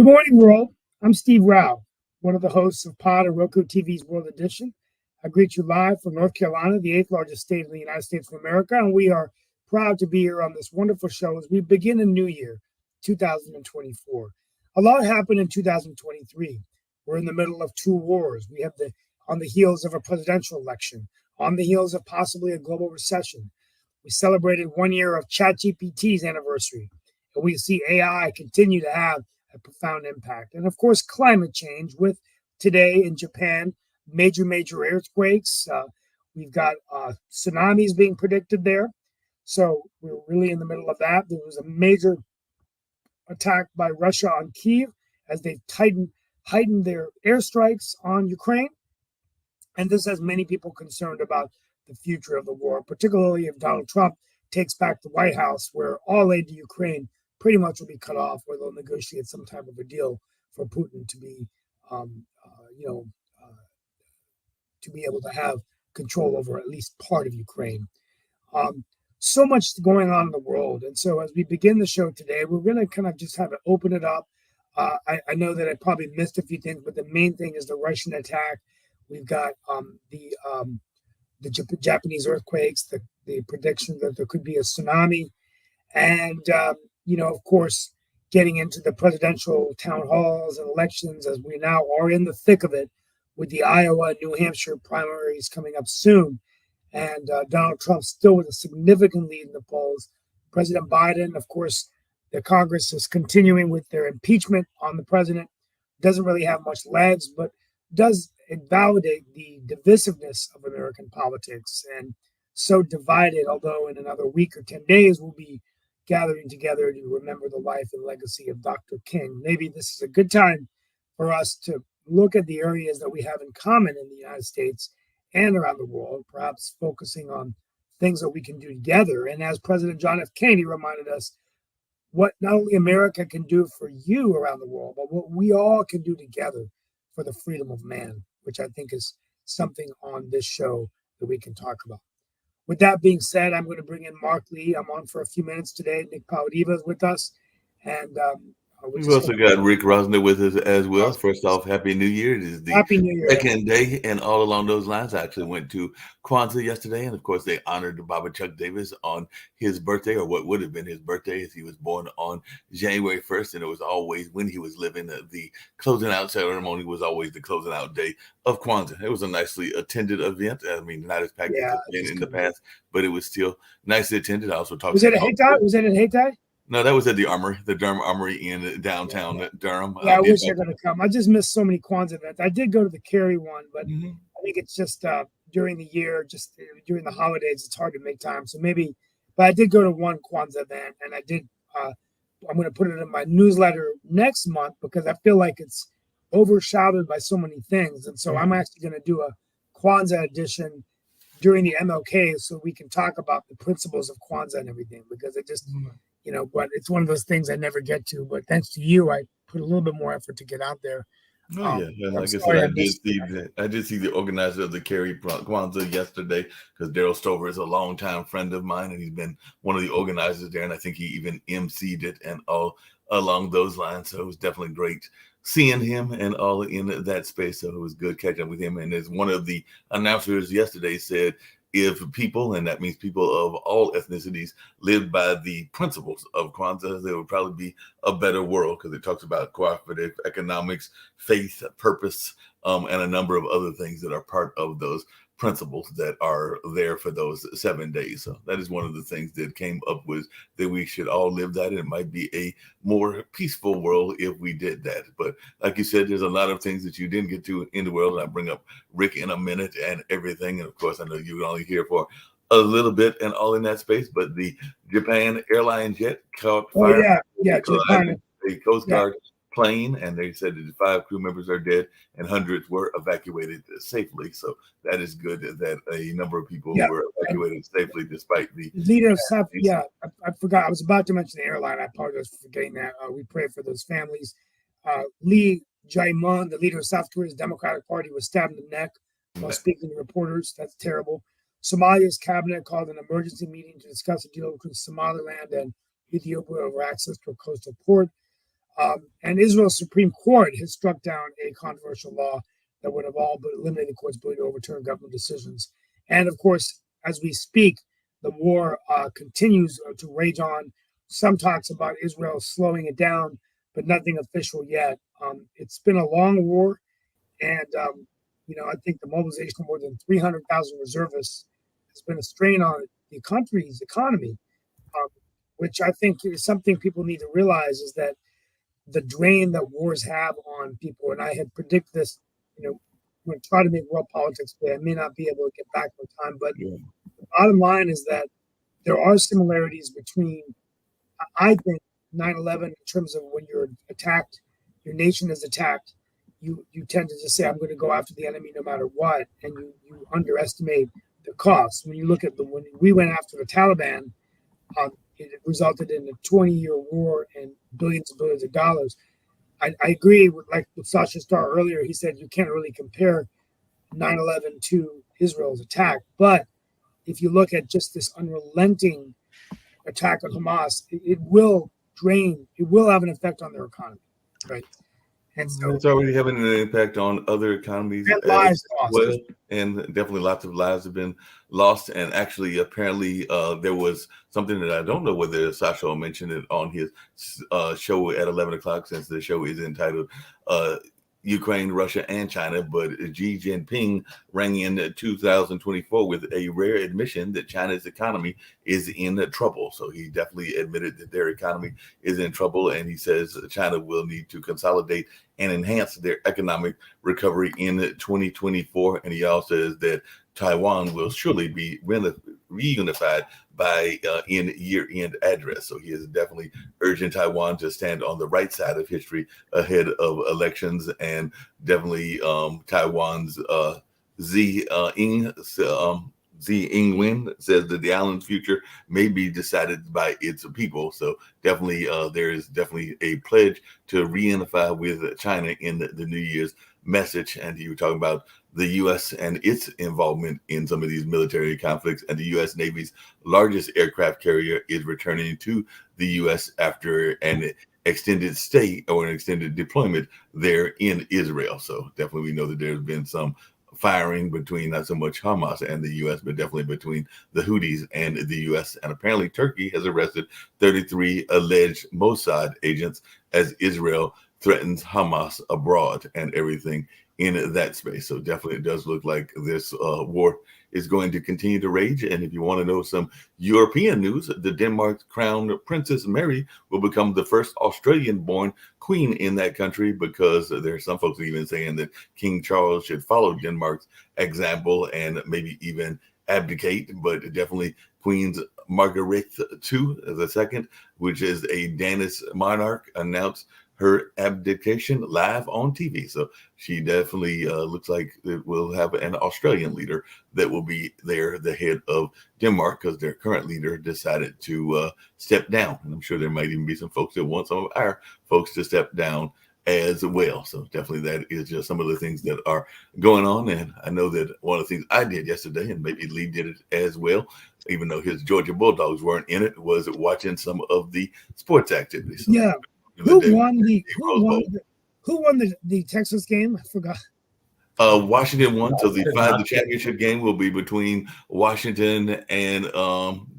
morning, world. I'm Steve Rao, one of the hosts of Pod and Roku TV's World Edition. I greet you live from North Carolina, the eighth largest state in the United States of America, and we are proud to be here on this wonderful show as we begin a new year, 2024. A lot happened in 2023. We're in the middle of two wars. We have on the heels of a presidential election, on the heels of possibly a global recession. We celebrated 1 year of ChatGPT's anniversary, and we see AI continue to have a profound impact. And of course, climate change with today in Japan, major earthquakes. We've got tsunamis being predicted there. So we're really in the middle of that. There was a major attack by Russia on Kyiv as they've heightened their airstrikes on Ukraine. And this has many people concerned about the future of the war, particularly if Donald Trump takes back the White House, where all aid to Ukraine pretty much will be cut off, where they'll negotiate some type of a deal for Putin to be, to be able to have control over at least part of Ukraine. So much going on in the world. And so as we begin the show today, we're going to kind of just have it open it up. I know that I probably missed a few things, but the main thing is the Russian attack. We've got the Japanese earthquakes, the prediction that there could be a tsunami, and of course, getting into the presidential town halls and elections as we now are in the thick of it with the Iowa and New Hampshire primaries coming up soon. And Donald Trump still with a significant lead in the polls. President Biden, of course, the Congress is continuing with their impeachment on the president. Doesn't really have much legs, but does validate the divisiveness of American politics. And so divided, although in another week or 10 days, we'll be gathering together to remember the life and legacy of Dr. King. Maybe this is a good time for us to look at the areas that we have in common in the United States and around the world, perhaps focusing on things that we can do together. And as President John F. Kennedy reminded us, what not only America can do for you around the world, but what we all can do together for the freedom of man, which I think is something on this show that we can talk about. With that being said, I'm going to bring in Mark Lee. I'm on for a few minutes today. Nick Paladiva is with us. And we've also got Rick Rosner with us as well. First off, Happy New Year. It is the Happy New Year. Second day, and all along those lines, I actually went to Kwanzaa yesterday, and of course, they honored Baba Chuck Davis on his birthday, or what would have been his birthday, as he was born on January 1st, and it was always, when he was living, the closing out ceremony was always the closing out day of Kwanzaa. It was a nicely attended event. I mean, not as packed as it's been in the past, but it was still nicely attended. I also talked. Was it at Hayti? Was it at Hayti? No, that was at the Armory, the Durham Armory in downtown Durham. Yeah, I wish they're going to come. I just missed so many Kwanzaa events. I did go to the Cary one, but I think it's just during the year, just during the holidays, it's hard to make time. So maybe, but I did go to one Kwanzaa event, and I did. I'm going to put it in my newsletter next month because I feel like it's overshadowed by so many things, and so I'm actually going to do a Kwanzaa edition during the MLK so we can talk about the principles of Kwanzaa and everything, because it just. But it's one of those things I never get to. But thanks to you, I put a little bit more effort to get out there. And like I said, I did see the organizer of the Cary Kwanzaa yesterday, because Daryl Stover is a longtime friend of mine, and he's been one of the organizers there, and I think he even emceed it and all along those lines. So it was definitely great seeing him and all in that space. So it was good catching up with him. And as one of the announcers yesterday said, if people, and that means people of all ethnicities, live by the principles of Kwanzaa, there would probably be a better world, because it talks about cooperative economics, faith, purpose, and a number of other things that are part of those principles that are there for those 7 days. So that is one of the things that came up with that we should all live that. It might be a more peaceful world if we did that. But like you said, there's a lot of things that you didn't get to in the world. And I'll bring up Rick in a minute and everything. And of course, I know you're only here for a little bit and all in that space, but the Japan airline jet caught fire. Japan. The Coast Guard plane, and they said that 5 crew members are dead and hundreds were evacuated safely. So that is good that a number of people were evacuated safely despite the leader of South. I forgot. I was about to mention the airline. I apologize for forgetting that. We pray for those families. Lee Jae-myung, the leader of South Korea's Democratic Party, was stabbed in the neck while speaking to reporters. That's terrible. Somalia's cabinet called an emergency meeting to discuss a deal between Somaliland and Ethiopia over access to a coastal port. And Israel's Supreme Court has struck down a controversial law that would have all but eliminated the court's ability to overturn government decisions. And of course, as we speak, the war continues to rage on. Some talks about Israel slowing it down, but nothing official yet. It's been a long war, and I think the mobilization of more than 300,000 reservists has been a strain on the country's economy, which I think is something people need to realize is that the drain that wars have on people, and I had predicted this, I'm going to try to make world politics today. I may not be able to get back in time, but the bottom line is that there are similarities between, I think, 9/11 in terms of when you're attacked, your nation is attacked, you tend to just say, I'm going to go after the enemy no matter what, and you underestimate the cost. When you look at when we went after the Taliban, it resulted in a 20-year war and billions and billions of dollars. I agree with Sasha Starr earlier. He said you can't really compare 9/11 to Israel's attack. But if you look at just this unrelenting attack on Hamas, it will have an effect on their economy, right? And so it's already having an impact on other economies and lives lost. Well, and definitely lots of lives have been lost. And actually, apparently, there was something that I don't know whether Sasha mentioned it on his show at 11 o'clock, since the show is entitled Ukraine, Russia, and China. But Xi Jinping rang in 2024 with a rare admission that China's economy is in trouble. So he definitely admitted that their economy is in trouble. And he says China will need to consolidate and enhance their economic recovery in 2024. And he also says that Taiwan will surely be reunified by in year-end address. So he is definitely urging Taiwan to stand on the right side of history ahead of elections. And definitely Taiwan's Xi Ing-wen says that the island's future may be decided by its people. So definitely there is definitely a pledge to reunify with China in the New Year's message. And you were talking about the U.S. and its involvement in some of these military conflicts, and the U.S. Navy's largest aircraft carrier is returning to the U.S. after an extended stay or an extended deployment there in Israel. So definitely we know that there's been some firing between not so much Hamas and the U.S., but definitely between the Houthis and the U.S. And apparently Turkey has arrested 33 alleged Mossad agents as Israel threatens Hamas abroad and everything in that space. So definitely it does look like this war is going to continue to rage. And if you want to know some European news, the Denmark crown Princess Mary will become the first Australian-born queen in that country, because there's some folks even saying that King Charles should follow Denmark's example and maybe even abdicate. But definitely Queen Margaret II, which is a Danish monarch, announced her abdication live on TV. So she definitely looks like it will have an Australian leader that will be there, the head of Denmark, because their current leader decided to step down. And I'm sure there might even be some folks that want some of our folks to step down as well. So definitely that is just some of the things that are going on. And I know that one of the things I did yesterday, and maybe Lee did it as well, even though his Georgia Bulldogs weren't in it, was watching some of the sports activities. So yeah. Who won the Texas game? I forgot. Washington won. So the championship game will be between Washington and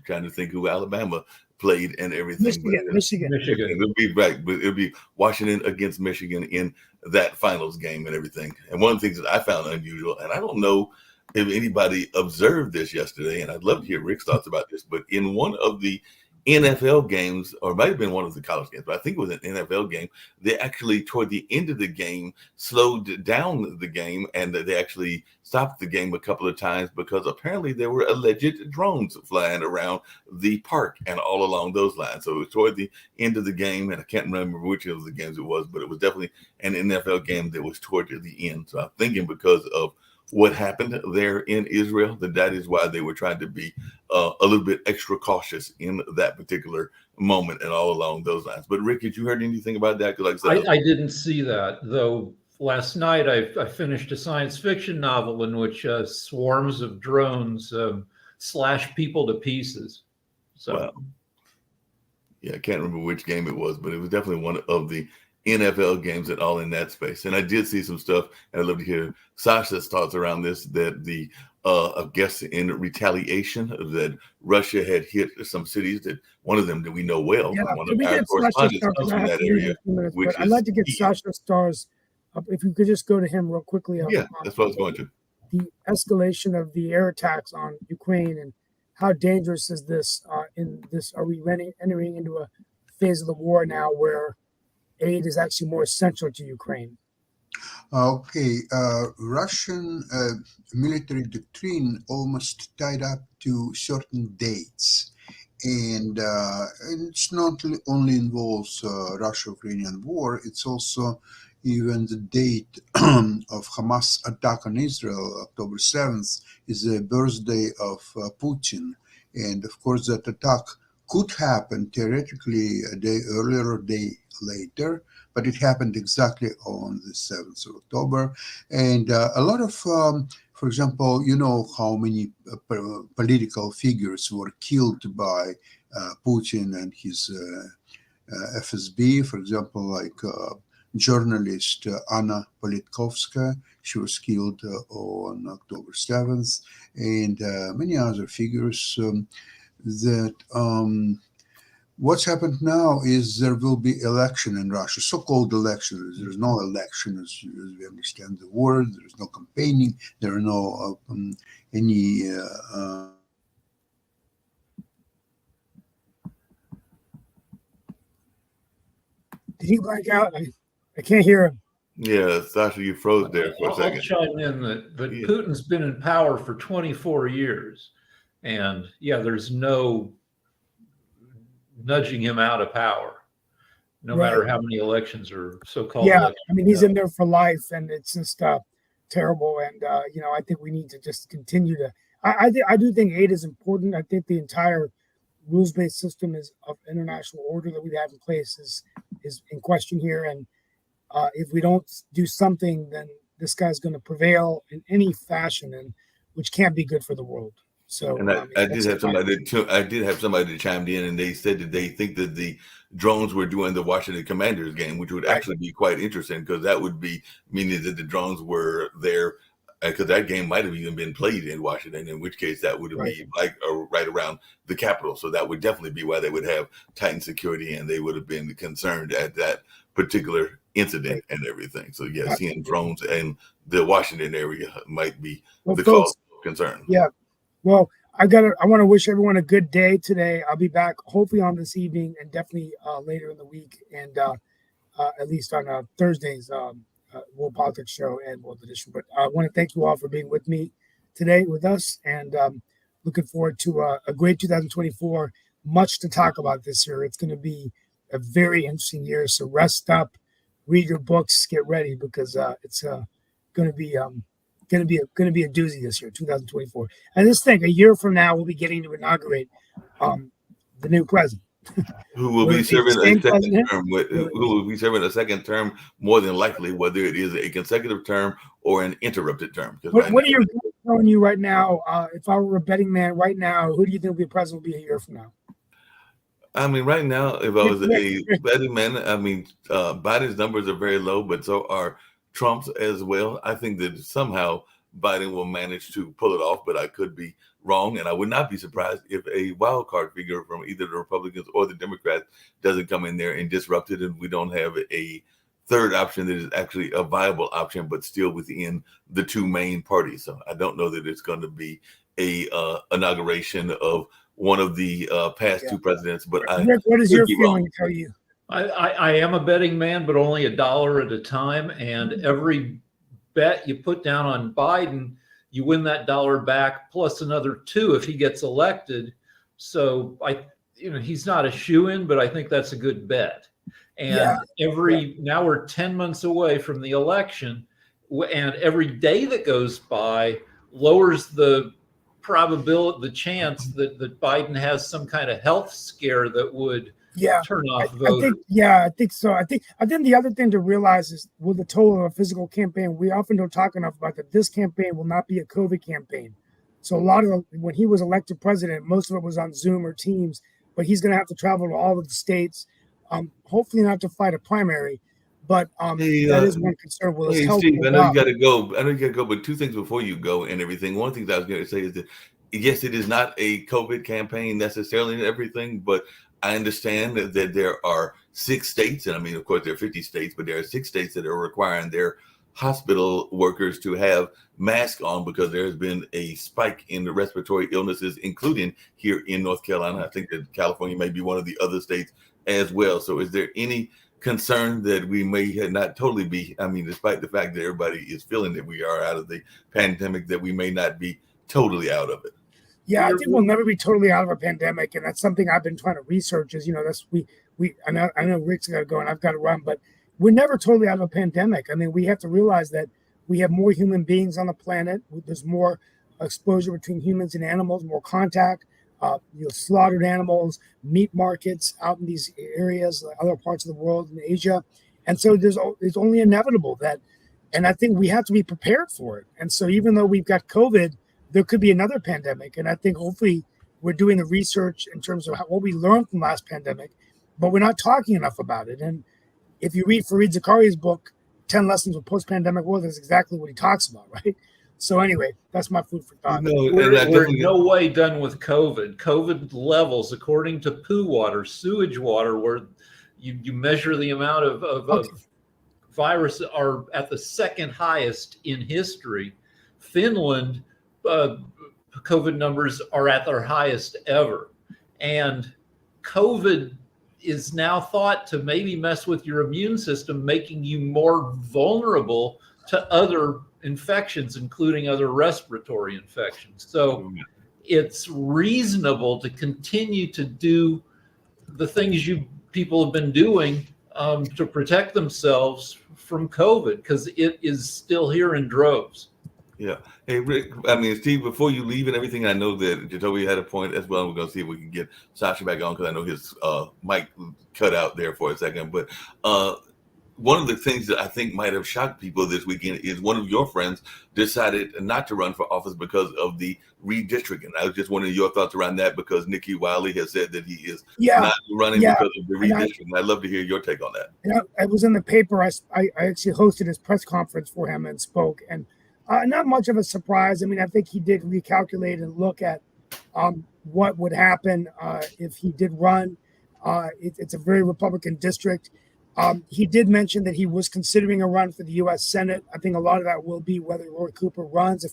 trying to think who Alabama played and everything. Michigan. It'll be back, but it'll be Washington against Michigan in that finals game and everything. And one of the things that I found unusual, and I don't know if anybody observed this yesterday, and I'd love to hear Rick's thoughts about this, but in one of the NFL games, or it might have been one of the college games, but I think it was an NFL game, they actually, toward the end of the game, slowed down the game, and they actually stopped the game a couple of times because apparently there were alleged drones flying around the park and all along those lines. So it was toward the end of the game, and I can't remember which of the games it was, but it was definitely an NFL game that was toward the end. So I'm thinking because of what happened there in Israel, that is why they were trying to be a little bit extra cautious in that particular moment and all along those lines. But Rick, had you heard anything about that? Because like I said, I didn't see that, though. Last night I finished a science fiction novel in which swarms of drones slash people to pieces. So, yeah, I can't remember which game it was, but it was definitely one of the NFL games and all in that space. And I did see some stuff, and I'd love to hear Sasha's thoughts around this, that the I guess in retaliation that Russia had hit some cities, that one of them that we know well, Yeah, one can of we our get Sasha correspondents Star? 'Cause comes I from have that to leave in area, a few minutes, which but I'd like to get key. Sasha Star's. If you could just go to him real quickly. Yeah, that's what I was going to. The escalation of the air attacks on Ukraine, and how dangerous is this? In this, are we entering into a phase of the war now where aid is actually more essential to Ukraine? Okay, Russian military doctrine almost tied up to certain dates. And it's not only involves Russia-Ukrainian war, it's also even the date of Hamas attack on Israel, October 7th, is the birthday of Putin. And of course, that attack could happen theoretically a day earlier or a day later, but it happened exactly on the 7th of October. And a lot of, for example, you know how many political figures were killed by Putin and his FSB, for example, like journalist Anna Politkovskaya. She was killed on October 7th, and many other figures that what's happened now is there will be election in Russia, so-called election. There's no election as we understand the word. There's no campaigning. There are no any Did he blank out? I can't hear him. Yeah, Sasha, you froze there for a second. I'll chime in that Yeah. Putin's been in power for 24 years. And yeah, there's no nudging him out of power, no Right. matter how many elections or so-called Yeah, elections. I mean, he's in there for life, and it's just terrible. And I think we need to just continue to. I do think aid is important. I think the entire rules-based system of international order that we have in place is in question here. And if we don't do something, then this guy's going to prevail in any fashion, and which can't be good for the world. So, and I did have somebody that chimed in, and they said that they think that the drones were doing the Washington Commanders game, which would actually be quite interesting, because that would be meaning that the drones were there, because that game might have even been played in Washington, in which case that would be like right around the Capitol. So that would definitely be why they would have tightened security, and they would have been concerned at that particular incident and everything. So yes, seeing drones in the Washington area might be the cause of concern. Yeah. Well, I want to wish everyone a good day today. I'll be back hopefully on this evening, and definitely later in the week, and at least on Thursday's World Politics Show and World Edition. But I want to thank you all for being with me today with us, and looking forward to a great 2024. Much to talk about this year. It's going to be a very interesting year. So rest up, read your books, get ready, because it's going to be a doozy this year, 2024. And just think, a year from now, we'll be getting to inaugurate the new president, who will be serving a second term. Who will be serving a second term, more than likely, whether it is a consecutive term or an interrupted term. What are your guys telling you right now? If I were a betting man right now, who do you think will be president will be a year from now? I mean, right now, if I was a betting man, I mean, Biden's numbers are very low, but so are Trump's as well. I think that somehow Biden will manage to pull it off, but I could be wrong. And I would not be surprised if a wild card figure from either the Republicans or the Democrats doesn't come in there and disrupt it, and we don't have a third option that is actually a viable option, but still within the two main parties. So I don't know that it's going to be a inauguration of one of the past two presidents, but Rick, what is your feeling tell you? I am a betting man, but only $1 at a time. And every bet you put down on Biden, you win that $1 back plus another $2 if he gets elected. So he's not a shoo-in, but I think that's a good bet. And now we're 10 months away from the election, and every day that goes by lowers the probability, the chance that Biden has some kind of health scare that would turn off voters. I think so. I think the other thing to realize is, with the total of a physical campaign, we often don't talk enough about that. This campaign will not be a COVID campaign. So a lot of when he was elected president, most of it was on Zoom or Teams, but he's going to have to travel to all of the states, hopefully not to fight a primary, But that is one concern. Will his health Steve, I hold know you up? got to go. I know you got to go, but two things before you go and everything. One thing that I was going to say is that yes, it is not a COVID campaign necessarily and everything, but I understand that there are 6 states, and I mean, of course, there are 50 states, but there are 6 states that are requiring their hospital workers to have masks on because there has been a spike in the respiratory illnesses, including here in North Carolina. I think that California may be one of the other states as well. So is there any concern that we may not totally be, I mean, despite the fact that everybody is feeling that we are out of the pandemic, that we may not be totally out of it? Yeah, I think we'll never be totally out of a pandemic, and that's something I've been trying to research. Is that's I know Rick's got to go and I've got to run, but we're never totally out of a pandemic. I mean, we have to realize that we have more human beings on the planet. There's more exposure between humans and animals, more contact. Slaughtered animals, meat markets out in these areas, other parts of the world in Asia, and so it's only inevitable that, and I think we have to be prepared for it. And so even though we've got COVID, there could be another pandemic, and I think hopefully we're doing the research in terms of what we learned from last pandemic, but we're not talking enough about it. And if you read Fareed Zakaria's book, 10 Lessons of Post-Pandemic World, that's exactly what he talks about, right? So anyway, that's my food for thought. We're in no way done with COVID. COVID levels, according to poo water, sewage water, where you measure the amount of virus, are at the second highest in history. Finland, COVID numbers are at their highest ever. And COVID is now thought to maybe mess with your immune system, making you more vulnerable to other infections, including other respiratory infections. So it's reasonable to continue to do the things people have been doing to protect themselves from COVID, because it is still here in droves. Yeah. Hey, Rick, I mean, Steve, before you leave and everything, I know that Jacoby had a point as well. We're going to see if we can get Sasha back on because I know his mic cut out there for a second. But one of the things that I think might have shocked people this weekend is one of your friends decided not to run for office because of the redistricting. I was just wondering your thoughts around that, because Nikki Wiley has said that he is not running because of the redistricting. I'd love to hear your take on that. Yeah, I was in the paper. I actually hosted his press conference for him and spoke, and not much of a surprise. I mean, I think he did recalculate and look at what would happen if he did run. It's a very Republican district. He did mention that he was considering a run for the U.S. Senate. I think a lot of that will be whether Roy Cooper runs. If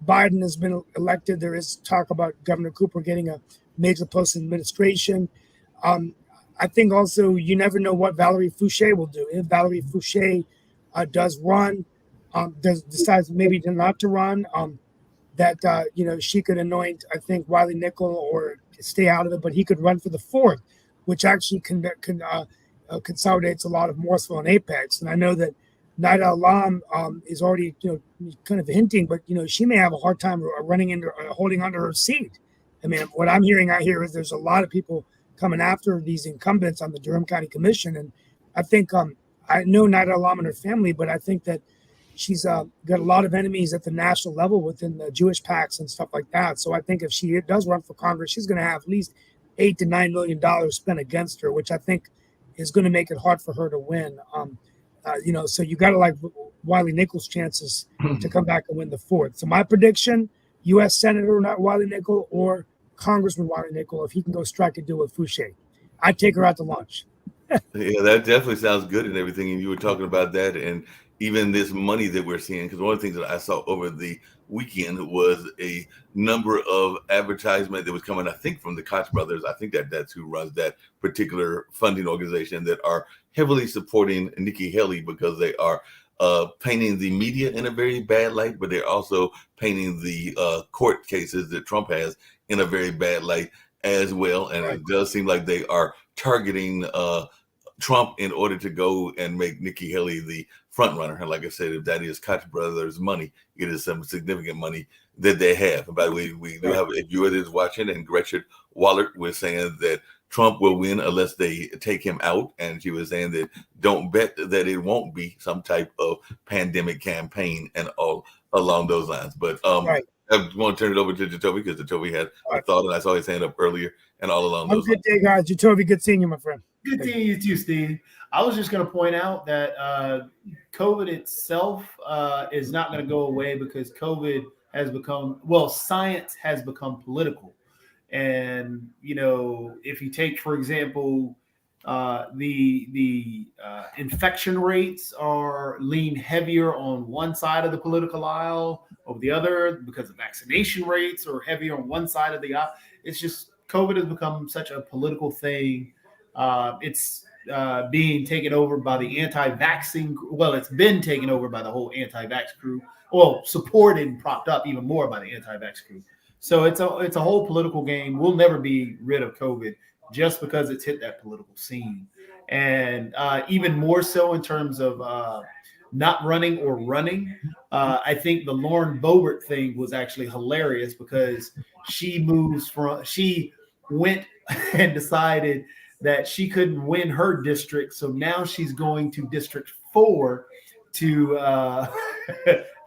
Biden has been elected, there is talk about Governor Cooper getting a major post in administration. I think also you never know what Valerie Fouché will do. If Valerie Fouché does run, decides maybe not to run, she could anoint, I think, Wiley Nickel or stay out of it, but he could run for the 4th, which actually consolidates a lot of Morrisville and Apex. And I know that Naida Alam is already, kind of hinting, but she may have a hard time holding under her seat. I mean, what I'm hearing out here is there's a lot of people coming after these incumbents on the Durham County Commission, and I think I know Naida Alam and her family, but I think that she's got a lot of enemies at the national level within the Jewish PACs and stuff like that. So I think if she does run for Congress, she's going to have at least $8 to $9 million spent against her, which I think is going to make it hard for her to win. So you got to like Wiley Nickel's chances to come back and win the 4th. So my prediction, U.S. Senator Wiley Nickel or Congressman Wiley Nickel, if he can go strike a deal with Fouché, I'd take her out to lunch. Yeah, that definitely sounds good and everything. And you were talking about that, and even this money that we're seeing, because one of the things that I saw over the weekend was a number of advertisement that was coming, I think, from the Koch brothers. I think that's who runs that particular funding organization, that are heavily supporting Nikki Haley because they are painting the media in a very bad light, but they're also painting the court cases that Trump has in a very bad light as well. And It does seem like they are targeting Trump in order to go and make Nikki Haley the front runner. And like I said, if that is Koch brothers money, it is some significant money that they have. And by the way, we do have a viewer that is watching, and Gretchen Wallert was saying that Trump will win unless they take him out. And she was saying that don't bet that it won't be some type of pandemic campaign and all along those lines. But I want to turn it over to Jacoby, because Jacoby had a thought, and I saw his hand up earlier, and all along those lines. Good day, guys. Jacoby, good seeing you, my friend. Good seeing you too, Steve. I was just going to point out that COVID itself is not going to go away because COVID has become, well, science has become political. And, you know, if you take, for example, the infection rates are lean heavier on one side of the political aisle over the other because the vaccination rates are heavier on one side of the aisle. It's just COVID has become such a political thing. It's being taken over by the anti-vaccine. Well, it's been taken over by the whole anti-vax crew. Well, supported and propped up even more by the anti-vax crew. So it's a whole political game. We'll never be rid of COVID just because it's hit that political scene, and even more so in terms of not running or running. I think the Lauren Boebert thing was actually hilarious because she went and decided that she couldn't win her district. So now she's going to District 4 to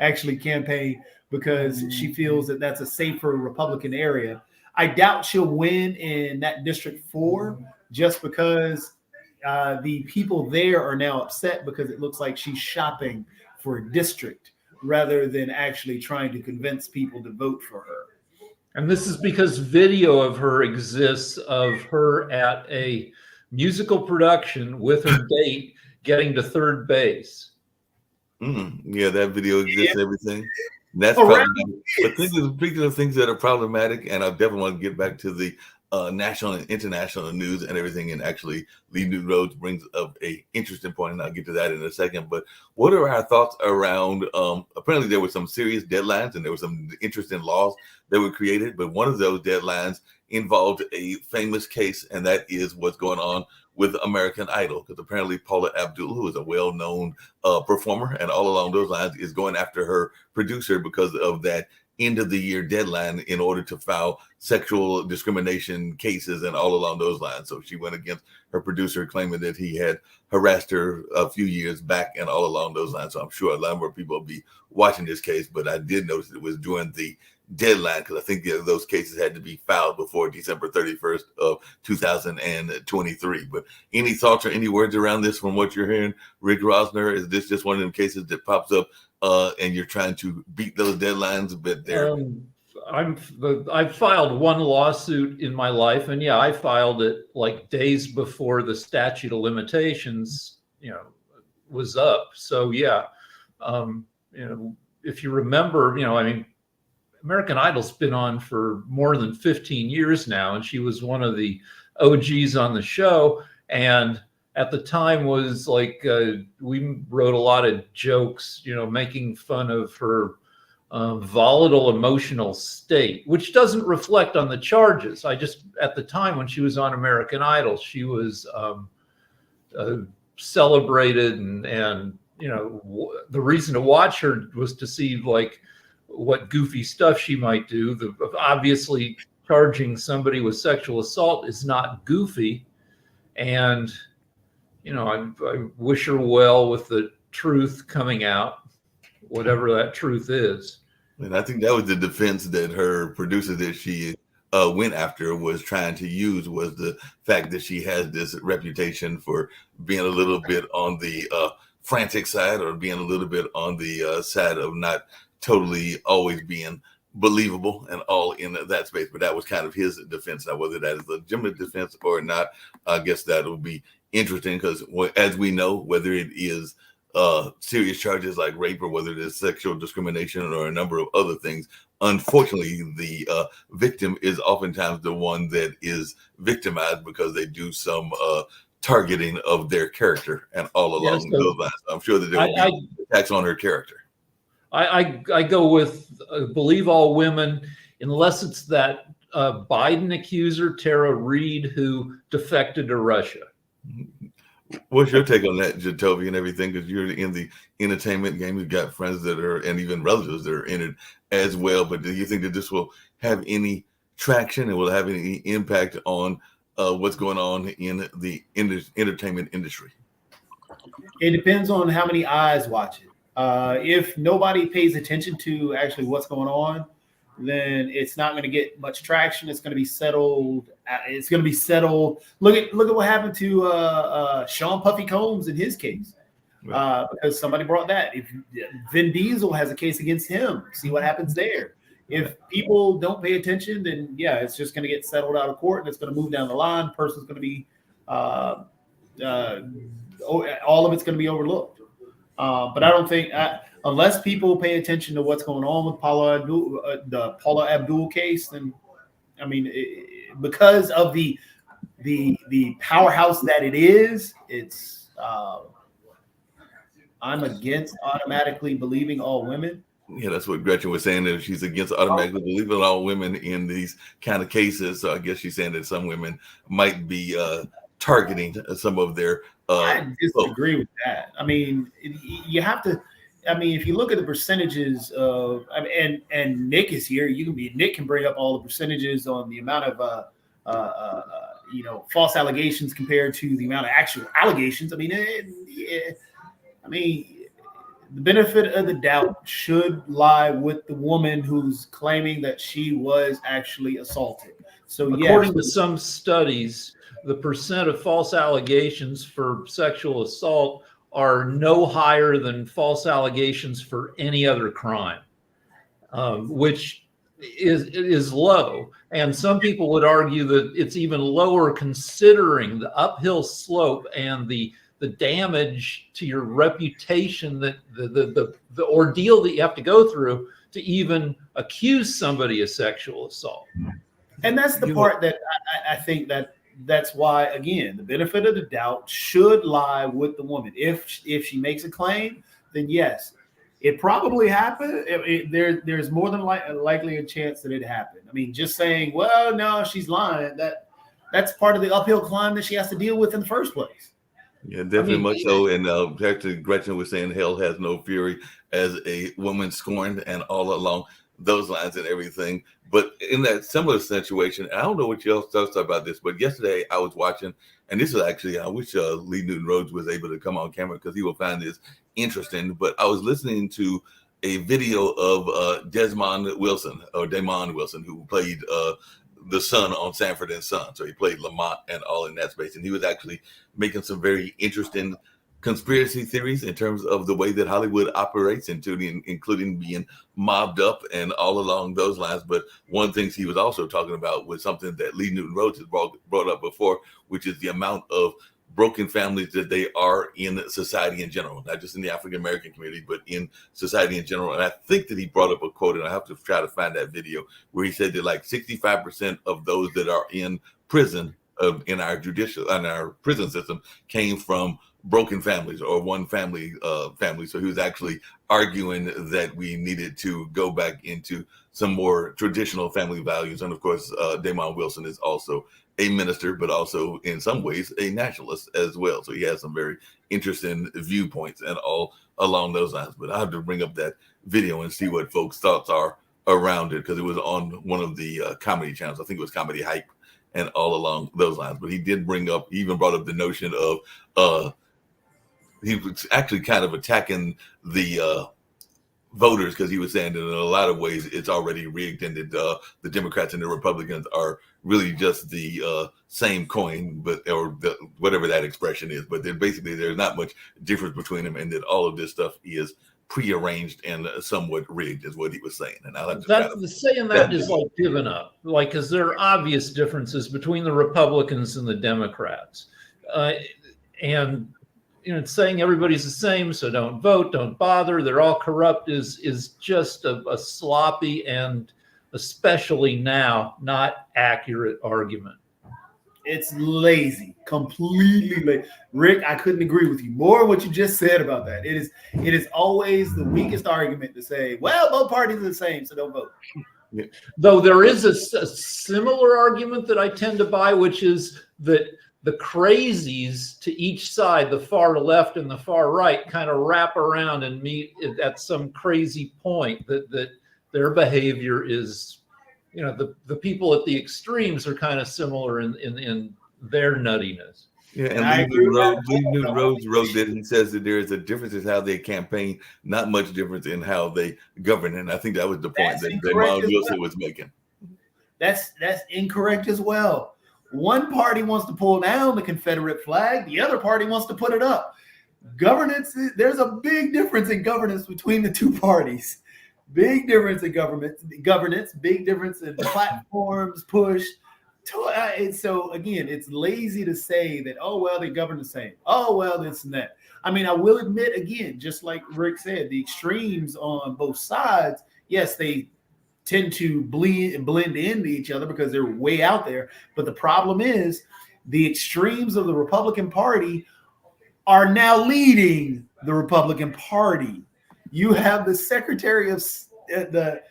actually campaign because she feels that that's a safer Republican area. I doubt she'll win in that District 4 just because the people there are now upset because it looks like she's shopping for a district rather than actually trying to convince people to vote for her. And this is because video of her exists of her at a musical production with her date getting to third base. Yeah, that video exists and everything. That's problematic. But speaking of things that are problematic, and I definitely want to get back to the national and international news and everything, and actually Lee New Roads brings up a interesting point, and I'll get to that in a second. But what are our thoughts around apparently there were some serious deadlines and there were some interesting laws that were created, but one of those deadlines involved a famous case, and that is what's going on with American Idol, because apparently Paula Abdul, who is a well-known performer, and all along those lines, is going after her producer because of that end of the year deadline in order to file sexual discrimination cases and all along those lines. So she went against her producer, claiming that he had harassed her a few years back and all along those lines. So I'm sure a lot more people will be watching this case, but I did notice it was during the deadline because I think those cases had to be filed before December 31st of 2023. But any thoughts or any words around this from what you're hearing, Rick Rosner? Is this just one of them cases that pops up and you're trying to beat those deadlines? But there, I've filed one lawsuit in my life, and yeah, I filed it like days before the statute of limitations, was up. So yeah, if you remember, I mean, American Idol's been on for more than 15 years now, and she was one of the OGs on the show. And at the time was like, we wrote a lot of jokes, making fun of her volatile emotional state, which doesn't reflect on the charges. At the time when she was on American Idol, she was celebrated, and the reason to watch her was to see like what goofy stuff she might do. Obviously charging somebody with sexual assault is not goofy. And, I wish her well with the truth coming out, whatever that truth is. And I think that was the defense that her producer that she went after was trying to use, was the fact that she has this reputation for being a little bit on the frantic side, or being a little bit on the side of not totally always being believable and all in that space. But that was kind of his defense. Now, whether that is a legitimate defense or not, I guess that will be interesting, because as we know, whether it is serious charges like rape, or whether it is sexual discrimination or a number of other things, unfortunately, the victim is oftentimes the one that is victimized because they do some targeting of their character and all along those lines. I'm sure that there will be attacks on her character. I go with believe all women, unless it's that Biden accuser, Tara Reid, who defected to Russia. What's your take on that, Jacoby, and everything? Because you're in the entertainment game. You've got friends that are, and even relatives that are in it as well. But do you think that this will have any traction and will have any impact on what's going on in the entertainment industry? It depends on how many eyes watch it. If nobody pays attention to actually what's going on, then it's not going to get much traction. It's going to be settled. It's going to be settled. Look at what happened to Sean Puffy Combs in his case, because somebody brought that. If Vin Diesel has a case against him, see what happens there. If people don't pay attention, then yeah, it's just going to get settled out of court, and it's going to move down the line. The person's going to be all of it's going to be overlooked. But I don't think, unless people pay attention to what's going on with the Paula Abdul case, then I mean, because of the powerhouse that it is, it's I'm against automatically believing all women. Yeah, that's what Gretchen was saying, that she's against automatically believing all women in these kind of cases. So I guess she's saying that some women might be targeting some of their. I disagree with that. I mean, you have to. I mean, if you look at the percentages of, and Nick is here, Nick can bring up all the percentages on the amount of false allegations compared to the amount of actual allegations. I mean, the benefit of the doubt should lie with the woman who's claiming that she was actually assaulted. So, according to some studies, the percent of false allegations for sexual assault are no higher than false allegations for any other crime, which is low. And some people would argue that it's even lower considering the uphill slope and the damage to your reputation, that the ordeal that you have to go through to even accuse somebody of sexual assault. And that's the part that I think that's why, again, the benefit of the doubt should lie with the woman. If she makes a claim, then yes, it probably happened. There's more than likely a chance that it happened. I mean, just saying, well, no, she's lying, that's part of the uphill climb that she has to deal with in the first place. Yeah, definitely much so. And actually, Gretchen was saying hell has no fury as a woman scorned, and all along those lines and everything. But in that similar situation, I don't know what you else thought about this, but yesterday I was watching, and this is actually, I wish Lee Newton Rhodes was able to come on camera because he will find this interesting. But I was listening to a video of Damon Wilson, who played the son on Sanford and Son. So he played Lamont and all in that space. And he was actually making some very interesting conspiracy theories in terms of the way that Hollywood operates, including being mobbed up and all along those lines. But one of the things he was also talking about was something that Lee Newton Rhodes has brought up before, which is the amount of broken families that they are in society in general, not just in the African-American community, but in society in general. And I think that he brought up a quote, and I have to try to find that video, where he said that like 65% of those that are in prison, in our prison system, came from broken families or one family. So he was actually arguing that we needed to go back into some more traditional family values. And of course, Damon Wilson is also a minister, but also in some ways a nationalist as well. So he has some very interesting viewpoints and all along those lines. But I have to bring up that video and see what folks' thoughts are around it, because it was on one of the comedy channels. I think it was Comedy Hype and all along those lines. But he even brought up the notion of he was actually kind of attacking the voters, because he was saying that in a lot of ways it's already rigged, and that the Democrats and the Republicans are really just the same coin, whatever that expression is. But there's not much difference between them, and that all of this stuff is prearranged and somewhat rigged, is what he was saying. And saying that is like giving up, because there are obvious differences between the Republicans and the Democrats, and saying everybody's the same, so don't vote, don't bother, they're all corrupt is just a sloppy and especially now not accurate argument. It's lazy, completely lazy. Rick, I couldn't agree with you more on what you just said about that. It is always the weakest argument to say, well, both parties are the same, so don't vote. Yeah. Though there is a similar argument that I tend to buy, which is that the crazies to each side, the far left and the far right, kind of wrap around and meet at some crazy point that their behavior is, the people at the extremes are kind of similar in their nuttiness. Yeah, And I agree with that. Lee Newton Rhodes wrote that he says that there is a difference in how they campaign, not much difference in how they govern. And I think that was the point that Miles Wilson was making. That's incorrect as well. One party wants to pull down the Confederate flag, the other party wants to put it up. Governance, there's a big difference in governance between the two parties. Big difference in governance, big difference in platforms pushed. So again, it's lazy to say that, oh, well, they govern the same. Oh, well, this and that. I mean, I will admit, again, just like Rick said, the extremes on both sides, yes, they tend to blend into each other because they're way out there. But the problem is the extremes of the Republican Party are now leading the Republican Party. You have the Secretary of the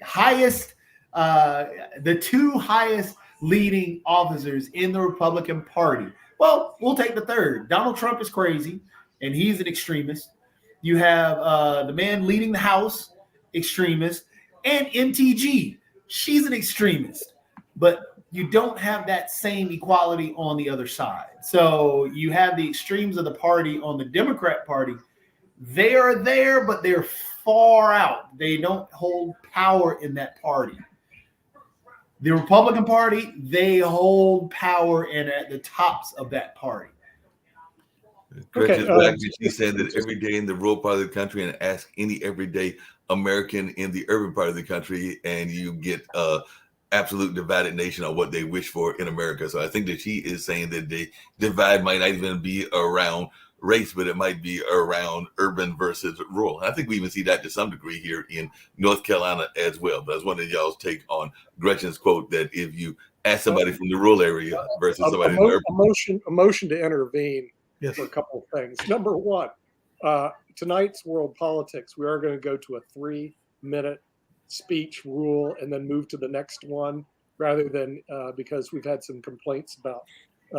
highest, the two highest leading officers in the Republican Party. Well, we'll take the third. Donald Trump is crazy, and he's an extremist. You have the man leading the House, extremist, and MTG. She's an extremist, but you don't have that same equality on the other side. So you have the extremes of the party on the Democrat Party. They are there, but they're far out. They don't hold power in that party. The Republican Party, they hold power and at the tops of that party. She said that every day in the rural part of the country and ask any everyday American in the urban part of the country, and you get absolute divided nation on what they wish for in America. So I think that she is saying that the divide might not even be around race, but it might be around urban versus rural. I think we even see that to some degree here in North Carolina as well. But that's one of y'all's take on Gretchen's quote that if you ask somebody from the rural area versus somebody in the urban. A motion to intervene for a couple of things. Number one, tonight's World Politics, we are going to go to a 3-minute speech rule and then move to the next one rather than because we've had some complaints about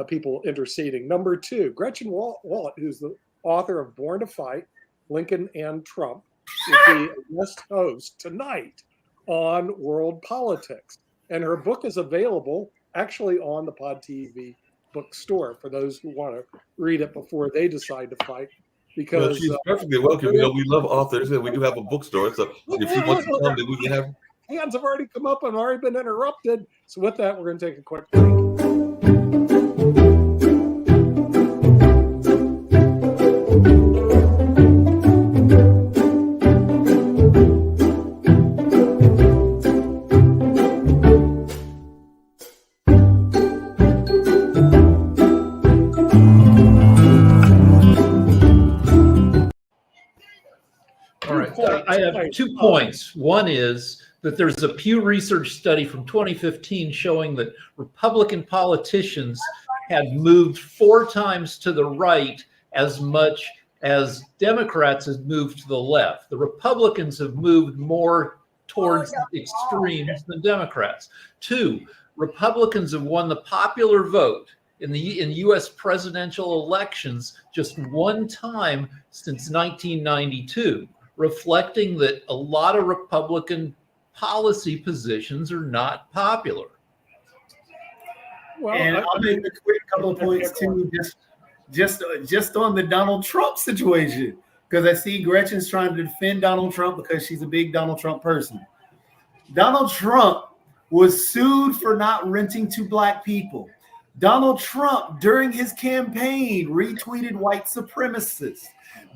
people interceding. Number two, Gretchen Wallet, who's the author of Born to Fight, Lincoln and Trump, will be a guest host tonight on World Politics. And her book is available actually on the Pod TV bookstore for those who want to read it before they decide to fight. Because she's perfectly welcome. We love authors, and we do have a bookstore. So if she wants to come, then we can have. Hands have already come up and already been interrupted. So with that, we're going to take a quick break. I have 2 points. One is that there's a Pew Research study from 2015 showing that Republican politicians had moved 4 times to the right as much as Democrats have moved to the left. The Republicans have moved more towards the extremes than Democrats. 2, Republicans have won the popular vote in U.S. presidential elections just 1 time since 1992. Reflecting that a lot of Republican policy positions are not popular. Well, and I'll make a quick couple of points too, just on the Donald Trump situation, because I see Gretchen's trying to defend Donald Trump because she's a big Donald Trump person. Donald Trump was sued for not renting to Black people. Donald Trump, during his campaign, retweeted white supremacists.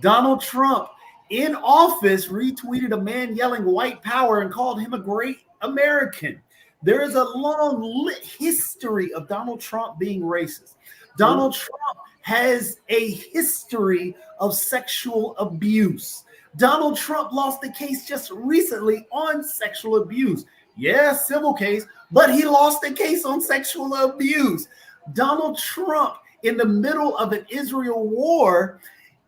Donald Trump, in office, retweeted a man yelling white power and called him a great American. There is a long history of Donald Trump being racist. Donald Trump has a history of sexual abuse. Donald Trump lost a case just recently on sexual abuse. Yeah, civil case, but he lost a case on sexual abuse. Donald Trump, in the middle of an Israel war,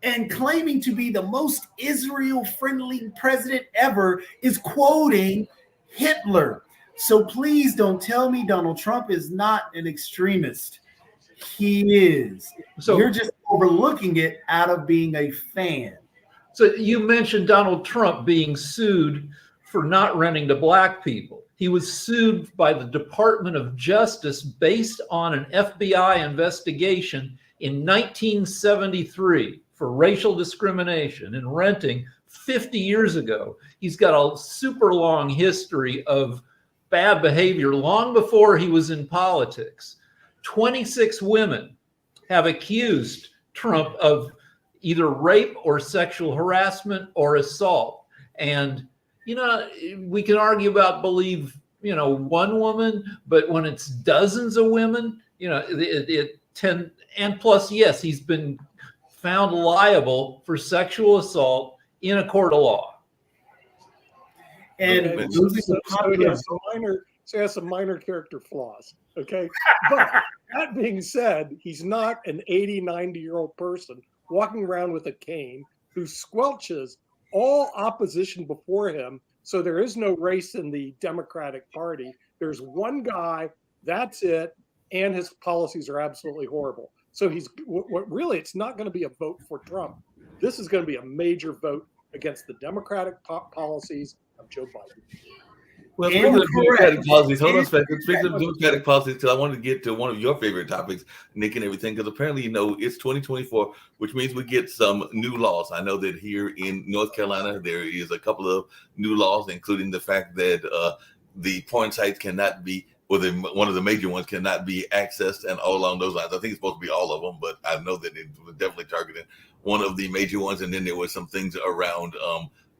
and claiming to be the most Israel-friendly president ever, is quoting Hitler. So please don't tell me Donald Trump is not an extremist. He is. So you're just overlooking it out of being a fan. So you mentioned Donald Trump being sued for not renting to Black people. He was sued by the Department of Justice based on an FBI investigation in 1973 for racial discrimination in renting 50 years ago. He's got a super long history of bad behavior long before he was in politics. 26 women have accused Trump of either rape or sexual harassment or assault. And, we can argue about believe, one woman, but when it's dozens of women, and plus, yes, he's been found liable for sexual assault in a court of law. And okay, losing so the he popular has some minor character flaws. Okay. But that being said, he's not an 80, 90-year-old person walking around with a cane who squelches all opposition before him. So there is no race in the Democratic Party. There's one guy, that's it, and his policies are absolutely horrible. So really, it's not going to be a vote for Trump. This is going to be a major vote against the Democratic policies of Joe Biden. Well, speaking of Democratic policies, hold on a second. Speaking of Democratic policies, because I wanted to get to one of your favorite topics, Nick, and everything, because apparently, it's 2024, which means we get some new laws. I know that here in North Carolina, there is a couple of new laws, including the fact that the porn sites cannot be, or one of the major ones cannot be accessed, and all along those lines. I think it's supposed to be all of them, but I know that it was definitely targeting one of the major ones. And then there was some things around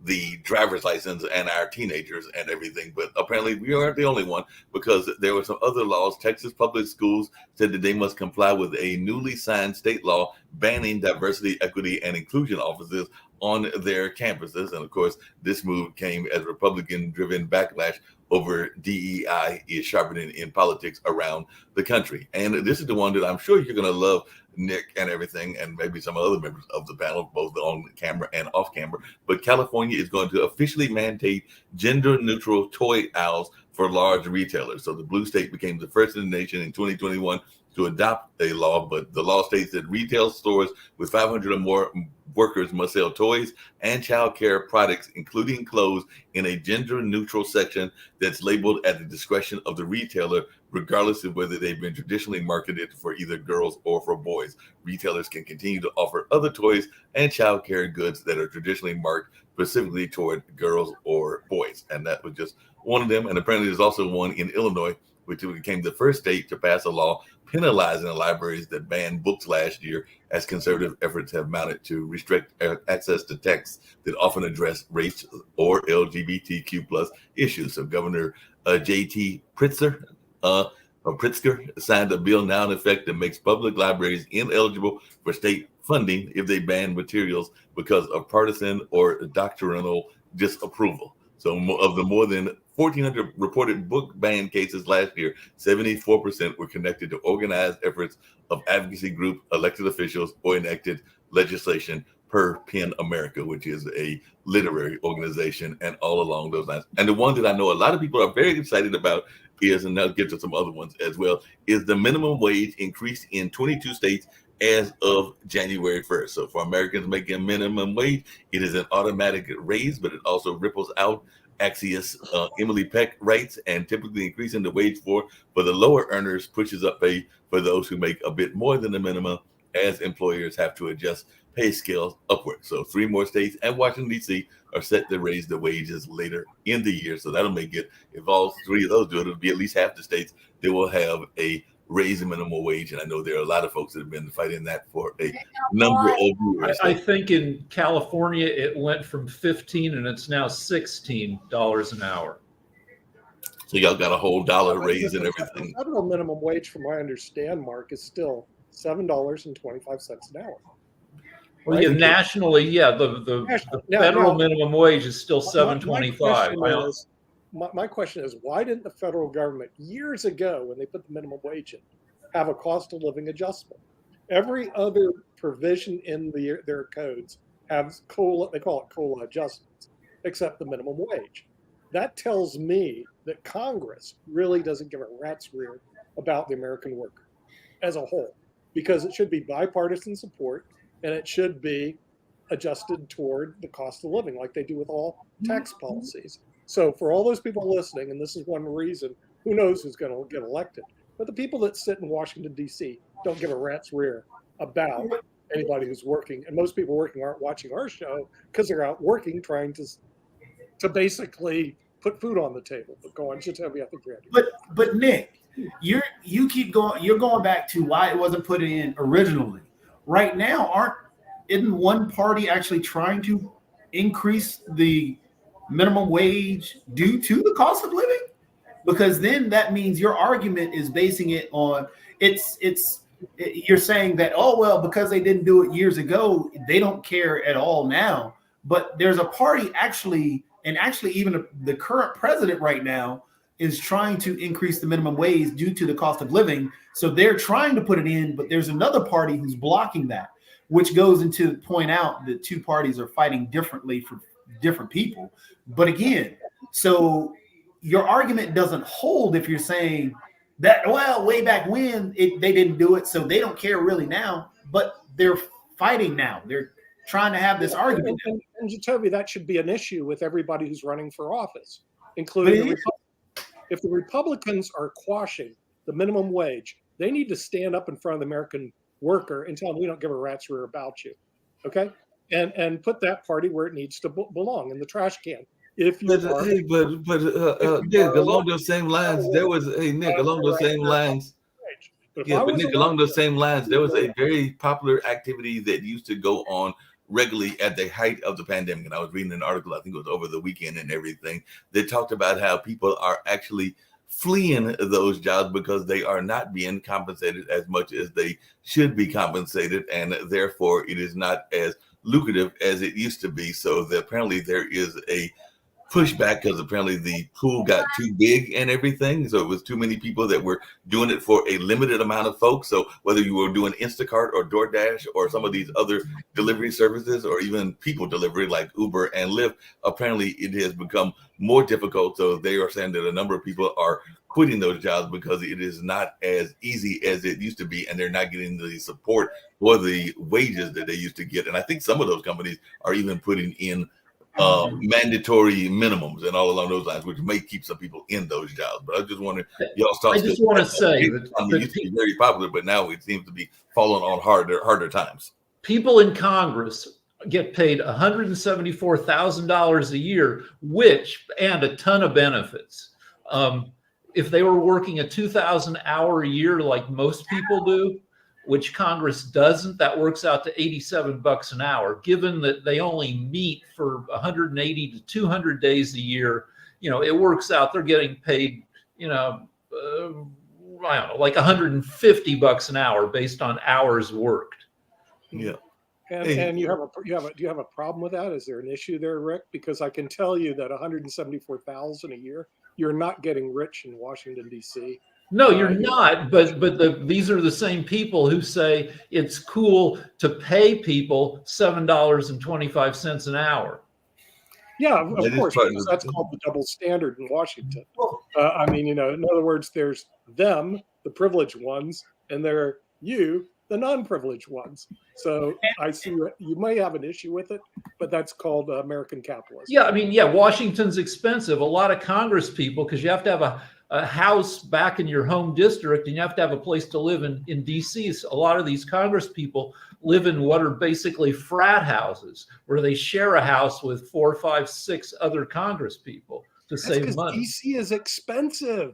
the driver's license and our teenagers and everything. But apparently we aren't the only one, because there were some other laws. Texas public schools said that they must comply with a newly signed state law banning diversity, equity, and inclusion offices on their campuses. And of course, this move came as Republican-driven backlash over DEI is sharpening in politics around the country. And this is the one that I'm sure you're going to love, Nick, and everything, and maybe some other members of the panel, both on camera and off camera. But California is going to officially mandate gender-neutral toy aisles for large retailers. So the blue state became the first in the nation in 2021 to adopt a law, but the law states that retail stores with 500 or more workers must sell toys and child care products, including clothes, in a gender-neutral section that's labeled at the discretion of the retailer, regardless of whether they've been traditionally marketed for either girls or for boys. Retailers can continue to offer other toys and child care goods that are traditionally marked specifically toward girls or boys. And that was just one of them. And apparently there's also one in Illinois, which became the first state to pass a law penalizing the libraries that banned books last year, as conservative efforts have mounted to restrict access to texts that often address race or LGBTQ plus issues. So Governor J.T. Pritzker signed a bill now in effect that makes public libraries ineligible for state funding if they ban materials because of partisan or doctrinal disapproval. So of the more than 1,400 reported book ban cases last year, 74% were connected to organized efforts of advocacy group, elected officials, or enacted legislation per PEN America, which is a literary organization, and all along those lines. And the one that I know a lot of people are very excited about is, and I'll get to some other ones as well, is the minimum wage increase in 22 states as of January 1st. So for Americans making minimum wage, it is an automatic raise, but it also ripples out. Axios Emily Peck writes, and typically increasing the wage for the lower earners pushes up pay for those who make a bit more than the minimum, as employers have to adjust pay scales upward. So 3 more states and Washington, D.C. are set to raise the wages later in the year. So that'll make it, if all 3 of those do it, it'll be at least half the states that will have a raise the minimum wage. And I know there are a lot of folks that have been fighting that for a number of years. I think in California, it went from $15 and it's now $16 an hour. So y'all got a whole dollar raise and everything. The federal minimum wage, from what I understand, Mark, is still $7.25 an hour. Well, yeah, nationally, the federal minimum wage is still $7.25. My question is, why didn't the federal government years ago, when they put the minimum wage in, have a cost of living adjustment? Every other provision in their codes has COLA, they call it COLA adjustments, except the minimum wage. That tells me that Congress really doesn't give a rat's rear about the American worker as a whole, because it should be bipartisan support and it should be adjusted toward the cost of living like they do with all tax policies. So for all those people listening, and this is one reason, who knows who's going to get elected, but the people that sit in Washington, D.C. don't give a rat's rear about anybody who's working. And most people working aren't watching our show because they're out working, trying to basically put food on the table. But go on, Jatobi, I think you're ready. But Nick, you're going back to why it wasn't put in originally. Right now, isn't one party actually trying to increase the minimum wage due to the cost of living? Because then that means your argument is basing it on you're saying that, oh, well, because they didn't do it years ago, they don't care at all now. But there's a party actually even the current president right now is trying to increase the minimum wage due to the cost of living. So they're trying to put it in, but there's another party who's blocking that, which goes into point out that two parties are fighting differently for different people. But again, so your argument doesn't hold if you're saying that, well, way back when they didn't do it, so they don't care really now, but they're fighting now. They're trying to have this argument. And Jatobi, that should be an issue with everybody who's running for office, including the Republicans. If the Republicans are quashing the minimum wage, they need to stand up in front of the American worker and tell them we don't give a rat's rear about you, okay? And put that party where it needs to belong, in the trash can. If you Nick, along those same lines, there was Nick along those same lines. Along those same lines, there was a very popular activity that used to go on regularly at the height of the pandemic. And I was reading an article, I think it was over the weekend and everything, that talked about how people are actually fleeing those jobs because they are not being compensated as much as they should be compensated. And therefore, it is not as lucrative as it used to be. So apparently there is a pushback because apparently the pool got too big and everything. So it was too many people that were doing it for a limited amount of folks. So whether you were doing Instacart or DoorDash or some of these other delivery services or even people delivery like Uber and Lyft, apparently it has become more difficult. So they are saying that a number of people are quitting those jobs because it is not as easy as it used to be, and they're not getting the support or the wages that they used to get. And I think some of those companies are even putting in mandatory minimums and all along those lines, which may keep some people in those jobs. But I just wonder, y'all's thoughts. I just want to say that it used to be very popular, but now it seems to be falling on harder times. People in Congress get paid $174,000 a year, and a ton of benefits. If they were working a 2,000 hour a year like most people do, which Congress doesn't, that works out to $87 an hour. Given that they only meet for 180 to 200 days a year, it works out they're getting paid, I don't know, like $150 an hour based on hours worked. Yeah. And do you have a problem with that? Is there an issue there, Rick? Because I can tell you that $174,000 a year, you're not getting rich in Washington, D.C. No, you're not. But these are the same people who say it's cool to pay people $7.25 an hour. Yeah, of course, because that's called the double standard in Washington. I mean, in other words, there's them, the privileged ones, and there are you, the non-privileged ones. So I see you may have an issue with it, but that's called American capitalism. Yeah, I mean, Washington's expensive. A lot of Congress people, because you have to have a house back in your home district and you have to have a place to live in D.C. So a lot of these Congress people live in what are basically frat houses where they share a house with 4, 5, 6 other Congress people to save money. D.C. is expensive.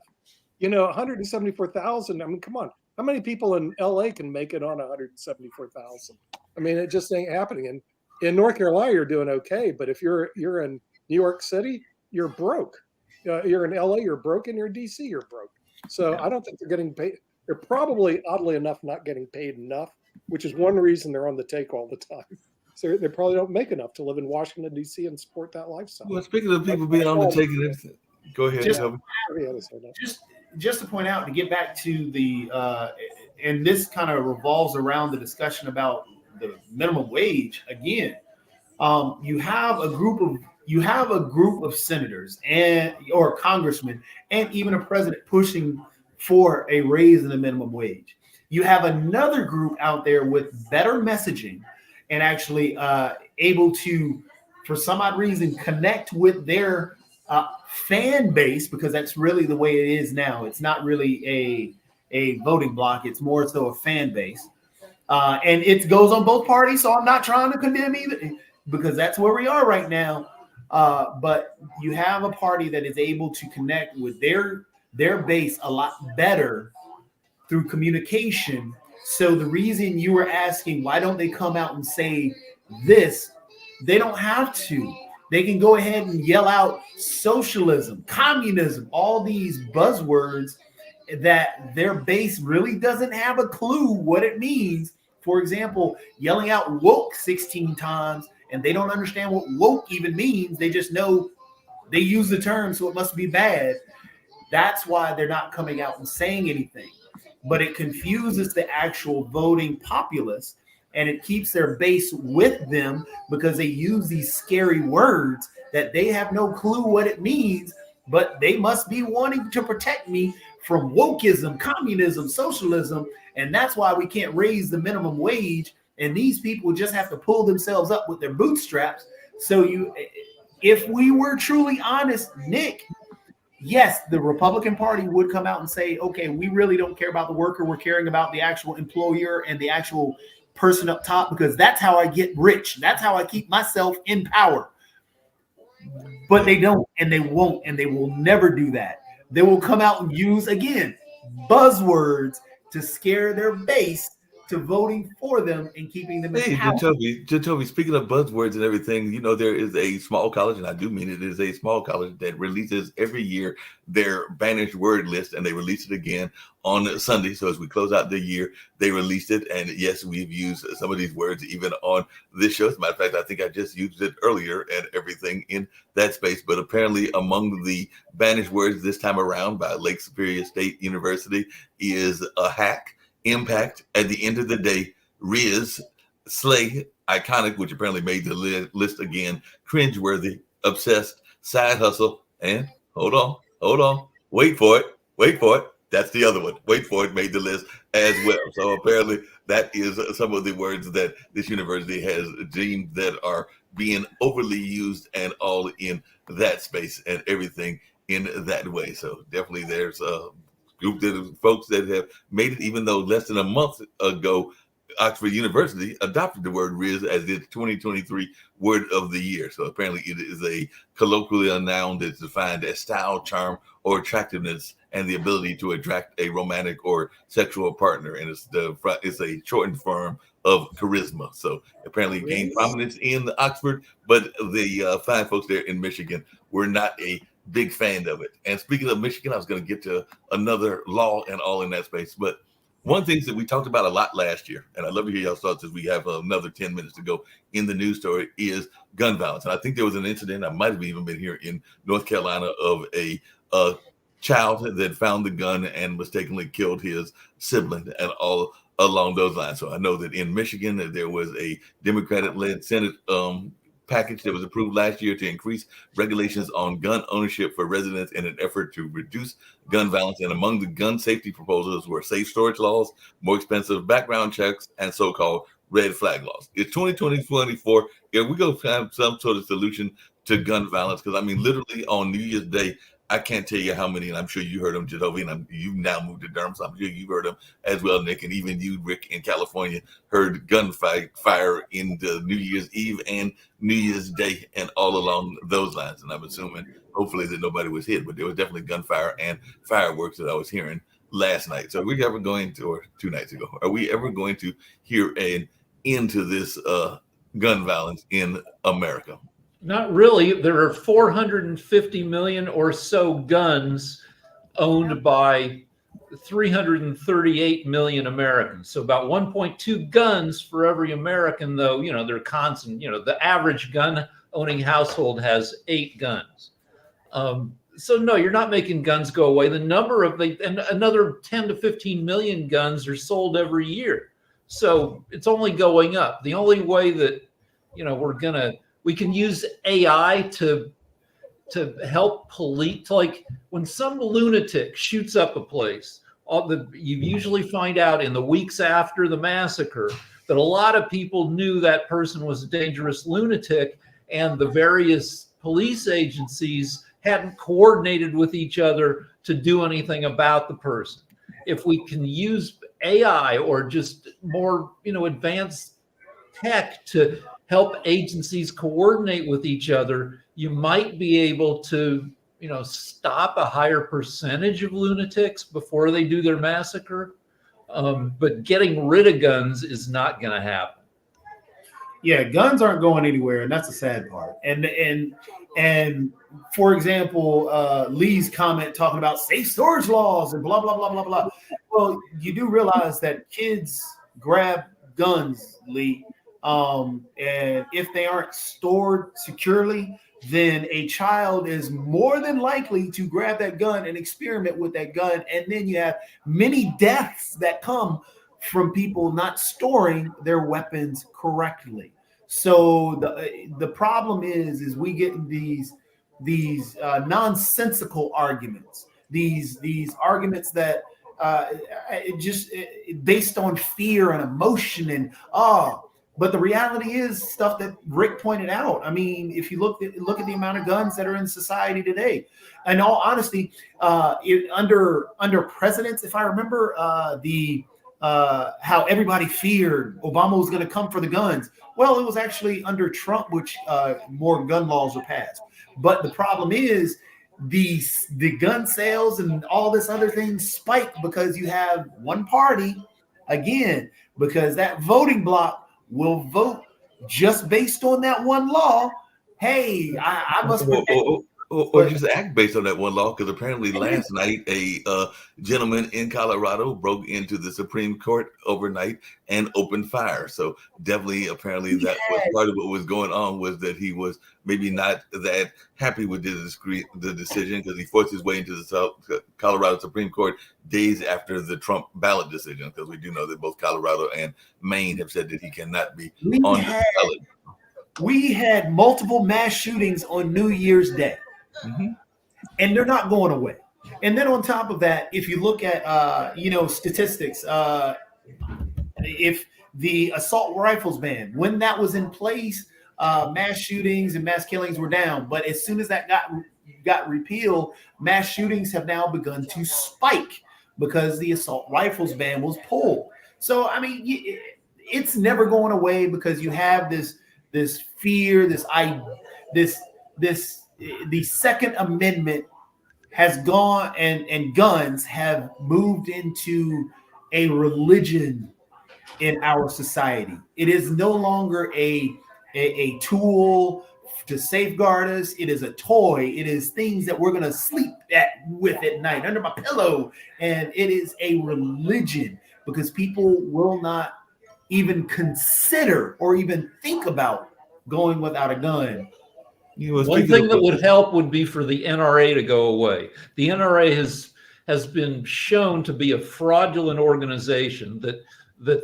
$174,000. I mean, come on. How many people in L.A. can make it on $174,000? I mean, it just ain't happening. And in North Carolina, you're doing okay. But if you're in New York City, you're broke. You're in LA, you're broke, and you're in DC, you're broke. So I don't think they're getting paid. They're probably, oddly enough, not getting paid enough, which is one reason they're on the take all the time. So they probably don't make enough to live in Washington, D.C. and support that lifestyle. Well, speaking of people being on the take and everything, go ahead. Just to point out, to get back to the, and this kind of revolves around the discussion about the minimum wage again. You have a group of senators or congressmen and even a president pushing for a raise in the minimum wage. You have another group out there with better messaging and actually able to, for some odd reason, connect with their fan base, because that's really the way it is now. It's not really a voting block. It's more so a fan base. And it goes on both parties. So I'm not trying to condemn either, because that's where we are right now. But you have a party that is able to connect with their base a lot better through communication. So the reason you were asking, why don't they come out and say this? They don't have to. They can go ahead and yell out socialism, communism, all these buzzwords that their base really doesn't have a clue what it means. For example, yelling out woke 16 times, and they don't understand what woke even means. They just know they use the term, so it must be bad. That's why they're not coming out and saying anything. But it confuses the actual voting populace, and it keeps their base with them because they use these scary words that they have no clue what it means, but they must be wanting to protect me from wokeism, communism, socialism. And that's why we can't raise the minimum wage. And these people just have to pull themselves up with their bootstraps. So if we were truly honest, Nick, yes, the Republican Party would come out and say, okay, we really don't care about the worker. We're caring about the actual employer and the actual person up top, because that's how I get rich. That's how I keep myself in power. But they don't, and they won't, and they will never do that. They will come out and use, again, buzzwords to scare their base to voting for them and keeping them in power. Jacoby, speaking of buzzwords and everything, you know, there is a small college, and I do mean it is a small college, that releases every year their banished word list, and they release it again on Sunday. So as we close out the year, they released it. And yes, we've used some of these words even on this show. As a matter of fact, I think I just used it earlier and everything in that space. But apparently among the banished words this time around by Lake Superior State University is a hack, impact, at the end of the day, Riz, slay, iconic, which apparently made the list again, cringeworthy, obsessed, side hustle, and hold on, wait for it. That's the other one. Wait for it, made the list as well. So apparently that is some of the words that this university has deemed that are being overly used, and all in that space and everything in that way. So definitely there's a group of folks that have made it, even though less than a month ago, Oxford University adopted the word Riz as its 2023 word of the year. So apparently it is a colloquial noun that's defined as style, charm, or attractiveness, and the ability to attract a romantic or sexual partner. And it's a shortened form of charisma. So apparently it gained prominence in Oxford, but the fine folks there in Michigan were not a big fan of it. And speaking of Michigan, I was going to get to another law and all in that space, but one thing that we talked about a lot last year, and I'd love to hear y'all's thoughts as we have another 10 minutes to go in the news story, is gun violence. And I think there was an incident, I might have even been here in North Carolina, of a child that found the gun and mistakenly killed his sibling, and all along those lines. So I know that in Michigan, that there was a Democratic-led Senate package that was approved last year to increase regulations on gun ownership for residents in an effort to reduce gun violence. And among the gun safety proposals were safe storage laws, more expensive background checks, and so-called red flag laws. It's 2024. If we go find some sort of solution to gun violence, because I mean, literally on New Year's Day, I can't tell you how many, and I'm sure you heard them, Jacoby, and you've now moved to Durham, so I'm sure you've heard them as well, Nick, and even you, Rick, in California, heard gunfire in the New Year's Eve and New Year's Day and all along those lines. And I'm assuming, hopefully, that nobody was hit, but there was definitely gunfire and fireworks that I was hearing last night. So are we ever going to, or 2 nights ago, are we ever going to hear an end to this gun violence in America? Not really. There are 450 million or so guns owned by 338 million Americans. So about 1.2 guns for every American, though, you know, they're constant. You know, the average gun owning household has 8 guns. So no, you're not making guns go away. The number of and another 10 to 15 million guns are sold every year. So it's only going up. The only way that, you know, we can use AI to help police. Like when some lunatic shoots up a place, you usually find out in the weeks after the massacre that a lot of people knew that person was a dangerous lunatic, and the various police agencies hadn't coordinated with each other to do anything about the person. If we can use AI or just more, advanced tech to help agencies coordinate with each other, you might be able to, stop a higher percentage of lunatics before they do their massacre. But getting rid of guns is not going to happen. Yeah, guns aren't going anywhere, and that's the sad part. And for example, Lee's comment talking about safe storage laws and blah blah blah blah blah. Well, you do realize that kids grab guns, Lee, and if they aren't stored securely, then a child is more than likely to grab that gun and experiment with that gun, and then you have many deaths that come from people not storing their weapons correctly. So the problem is we get these nonsensical arguments, these arguments that just based on fear and emotion and but the reality is stuff that Rick pointed out. I mean, if you look at the amount of guns that are in society today, in all honesty, under presidents, if I remember, how everybody feared Obama was going to come for the guns. Well, it was actually under Trump, which more gun laws were passed. But the problem is the gun sales and all this other thing spike because you have one party, again, because that voting bloc will vote just based on that one law. Hey, I must or just act based on that one law, because apparently last night a gentleman in Colorado broke into the Supreme Court overnight and opened fire. So definitely, apparently that was part of what was going on, was that he was maybe not that happy with the decision, because he forced his way into the Colorado Supreme Court days after the Trump ballot decision, because we do know that both Colorado and Maine have said that he cannot be on the ballot. We had multiple mass shootings on New Year's Day. Mm-hmm. And they're not going away. And then on top of that, if you look at statistics, if the assault rifles ban, when that was in place, mass shootings and mass killings were down. But as soon as that got repealed, mass shootings have now begun to spike because the assault rifles ban was pulled. So I mean, it's never going away, because you have this fear, the Second Amendment has gone, and guns have moved into a religion in our society. It is no longer a tool to safeguard us. It is a toy. It is things that we're going to sleep with at night under my pillow. And it is a religion, because people will not even consider or even think about going without a gun. One thing that would help would be for the NRA to go away. The NRA has been shown to be a fraudulent organization, that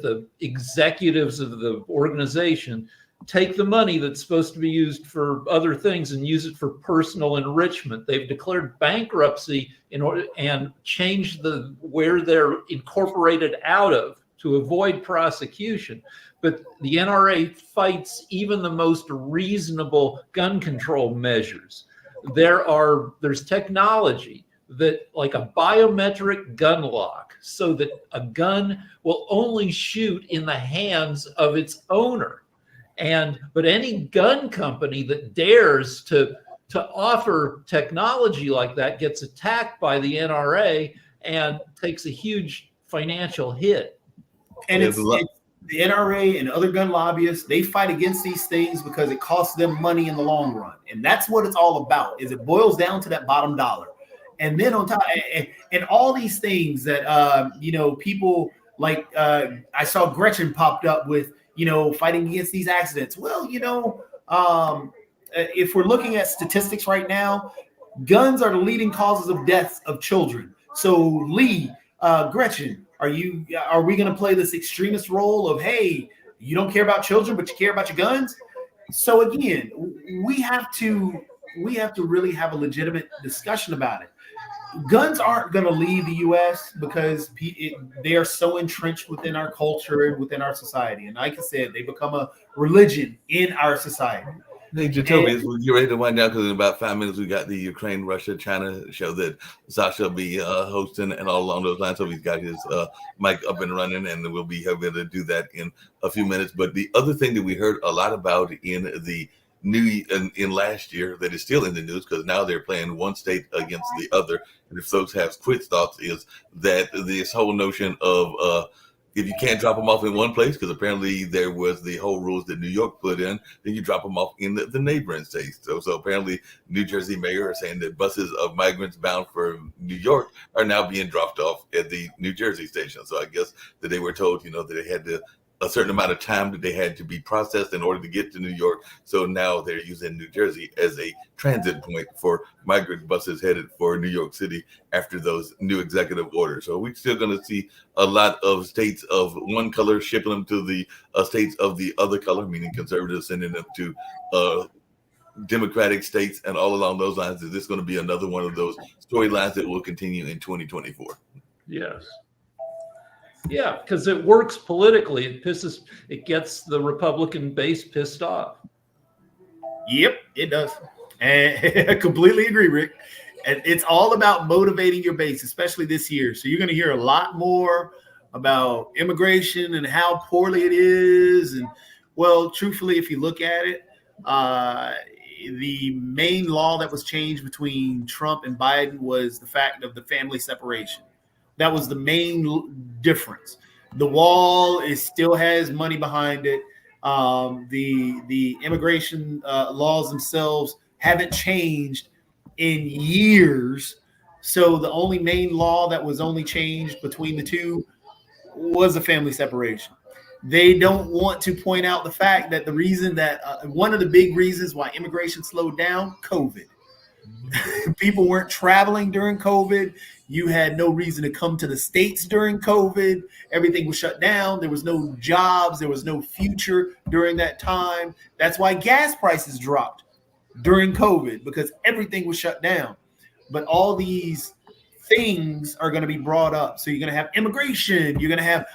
the executives of the organization take the money that's supposed to be used for other things and use it for personal enrichment. They've declared bankruptcy and changed where they're incorporated out of to avoid prosecution. But the NRA fights even the most reasonable gun control measures. There's technology that, like a biometric gun lock, so that a gun will only shoot in the hands of its owner. But any gun company that dares to offer technology like that gets attacked by the NRA and takes a huge financial hit. And it's the NRA and other gun lobbyists, they fight against these things because it costs them money in the long run. And that's what it's all about, is it boils down to that bottom dollar. And then on top, and all these things that, people like, I saw Gretchen popped up with, fighting against these accidents. Well, if we're looking at statistics right now, guns are the leading causes of deaths of children. So Lee, Gretchen, are we going to play this extremist role of, hey, you don't care about children, but you care about your guns? So again, we have to really have a legitimate discussion about it. Guns aren't going to leave the U.S. because they are so entrenched within our culture and within our society. And like I said, they become a religion in our society. Hey, Jacoby, you ready to wind down? Because in about 5 minutes, we got the Ukraine, Russia, China show that Sasha will be hosting, and all along those lines. So he's got his mic up and running, and we'll be able to do that in a few minutes. But the other thing that we heard a lot about in the in last year that is still in the news, because now they're playing one state against the other, and if folks have quick thoughts, is that this whole notion of if you can't drop them off in one place, because apparently there was the whole rules that New York put in, then you drop them off in the neighboring states. So apparently New Jersey mayor are saying that buses of migrants bound for New York are now being dropped off at the New Jersey station. So I guess that they were told, that they had a certain amount of time that they had to be processed in order to get to New York. So now they're using New Jersey as a transit point for migrant buses headed for New York City after those new executive orders. So we're still going to see a lot of states of one color shipping them to the states of the other color, meaning conservatives sending them to Democratic states, and all along those lines. Is this going to be another one of those storylines that will continue in 2024? Yes. Yeah, because it works politically. It gets the Republican base pissed off. Yep, it does. And I completely agree, Rick. And it's all about motivating your base, especially this year. So you're going to hear a lot more about immigration and how poorly it is. And well, truthfully, if you look at it, the main law that was changed between Trump and Biden was the fact of the family separation. That was the main difference. The wall still has money behind it. The immigration laws themselves haven't changed in years. So the only main law that was only changed between the two was a family separation. They don't want to point out the fact that the reason that one of the big reasons why immigration slowed down, COVID. People weren't traveling during COVID. You had no reason to come to the States during COVID. Everything was shut down. There was no jobs. There was no future during that time. That's why gas prices dropped during COVID, because everything was shut down. But all these things are going to be brought up. So you're going to have immigration. You're going to have,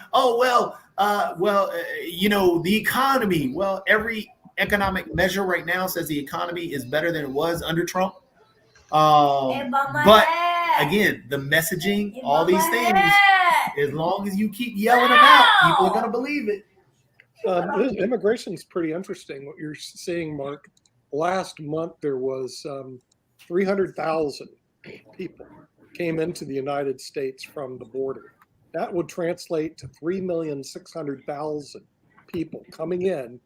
the economy. Well, every economic measure right now says the economy is better than it was under Trump. But again, the messaging, all these things, as long as you keep yelling them out, people are going to believe it. Immigration is pretty interesting. What you're seeing, Mark, last month there was 300,000 people came into the United States from the border. That would translate to 3,600,000 people coming in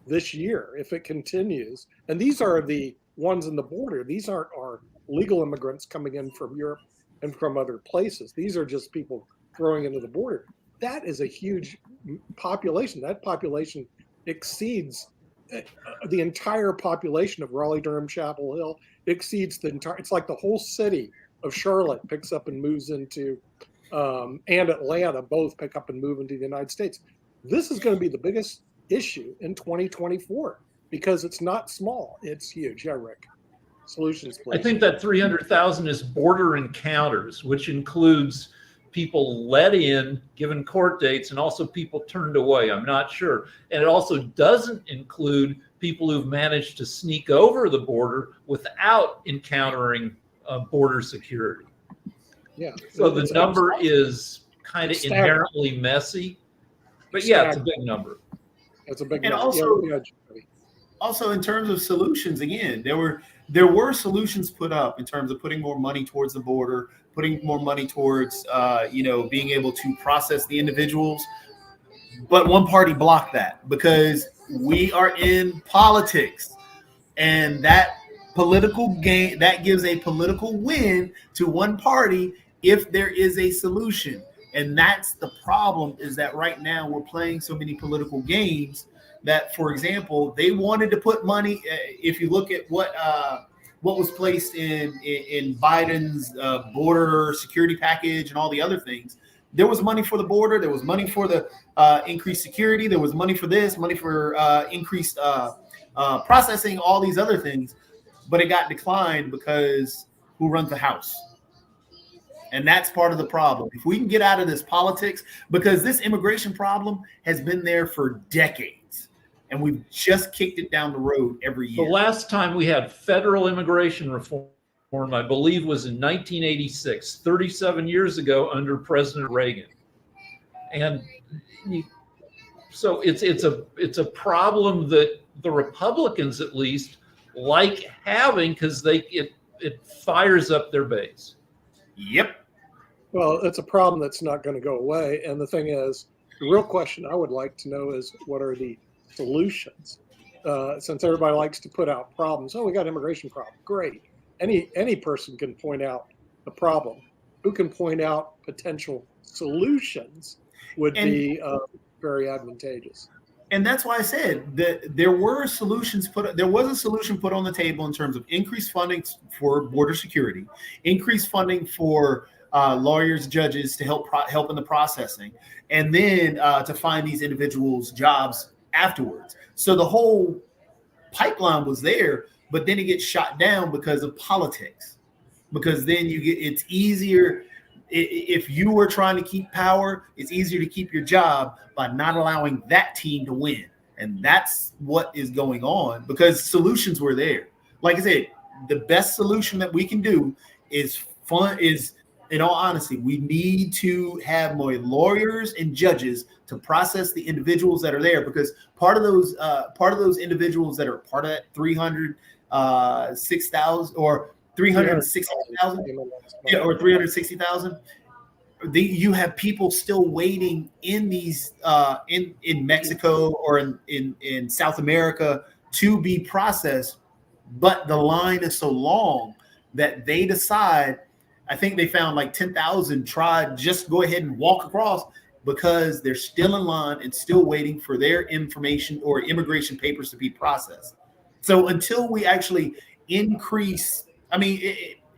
this year if it continues. And these are the ones in the border. These aren't our legal immigrants coming in from Europe and from other places. These are just people throwing into the border. That is a huge population. That population exceeds the entire population of Raleigh, Durham, Chapel Hill. It exceeds the entire, it's like the whole city of Charlotte picks up and moves into, and Atlanta both pick up and move into the United States. This is going to be the biggest issue in 2024 because it's not small, it's huge. Yeah, Rick. Solutions, please. I think that 300,000 is border encounters, which includes people let in, given court dates, and also people turned away. I'm not sure. And it also doesn't include people who've managed to sneak over the border without encountering border security. Yeah. So the number is kind of inherently messy, but yeah, it's a big number. It's a big and number. Also in terms of solutions, again, there were solutions put up in terms of putting more money towards the border, putting more money towards, being able to process the individuals. But one party blocked that because we are in politics, and that political game, that gives a political win to one party if there is a solution. And that's the problem, is that right now we're playing so many political games that, for example, they wanted to put money. If you look at what was placed in Biden's border security package and all the other things, there was money for the border. There was money for the increased security. There was money for this, money for increased processing, all these other things. But it got declined because who runs the House? And that's part of the problem. If we can get out of this politics, because this immigration problem has been there for decades. and we've just kicked it down the road every The year. last time we had federal immigration reform, I believe, was in 1986, 37 years ago under President Reagan. And so it's a problem that the Republicans, at least, like having, because it fires up their base. Yep. Well, it's a problem that's not going to go away. And the thing is, the real question I would like to know is, what are the solutions? Since everybody likes to put out problems, oh, we got an immigration problem. Great. Any person can point out the problem. Who can point out potential solutions would be very advantageous. And that's why I said that there was a solution put on the table in terms of increased funding for border security, increased funding for lawyers, judges to help in the processing, and then to find these individuals jobs afterwards. So the whole pipeline was there, but then it gets shot down because of politics. Because then it's easier. If you were trying to keep power, it's easier to keep your job by not allowing that team to win. And that's what is going on, because solutions were there. Like I said, the best solution that we can do is in all honesty, we need to have more lawyers and judges to process the individuals that are there, because part of those individuals that are part of that 306,000 or 360,000 or 360,000. You have people still waiting in these in Mexico or in South America to be processed, but the line is so long that they decide. I think they found like 10,000 tried just go ahead and walk across because they're still in line and still waiting for their information or immigration papers to be processed. So until we actually increase, I mean,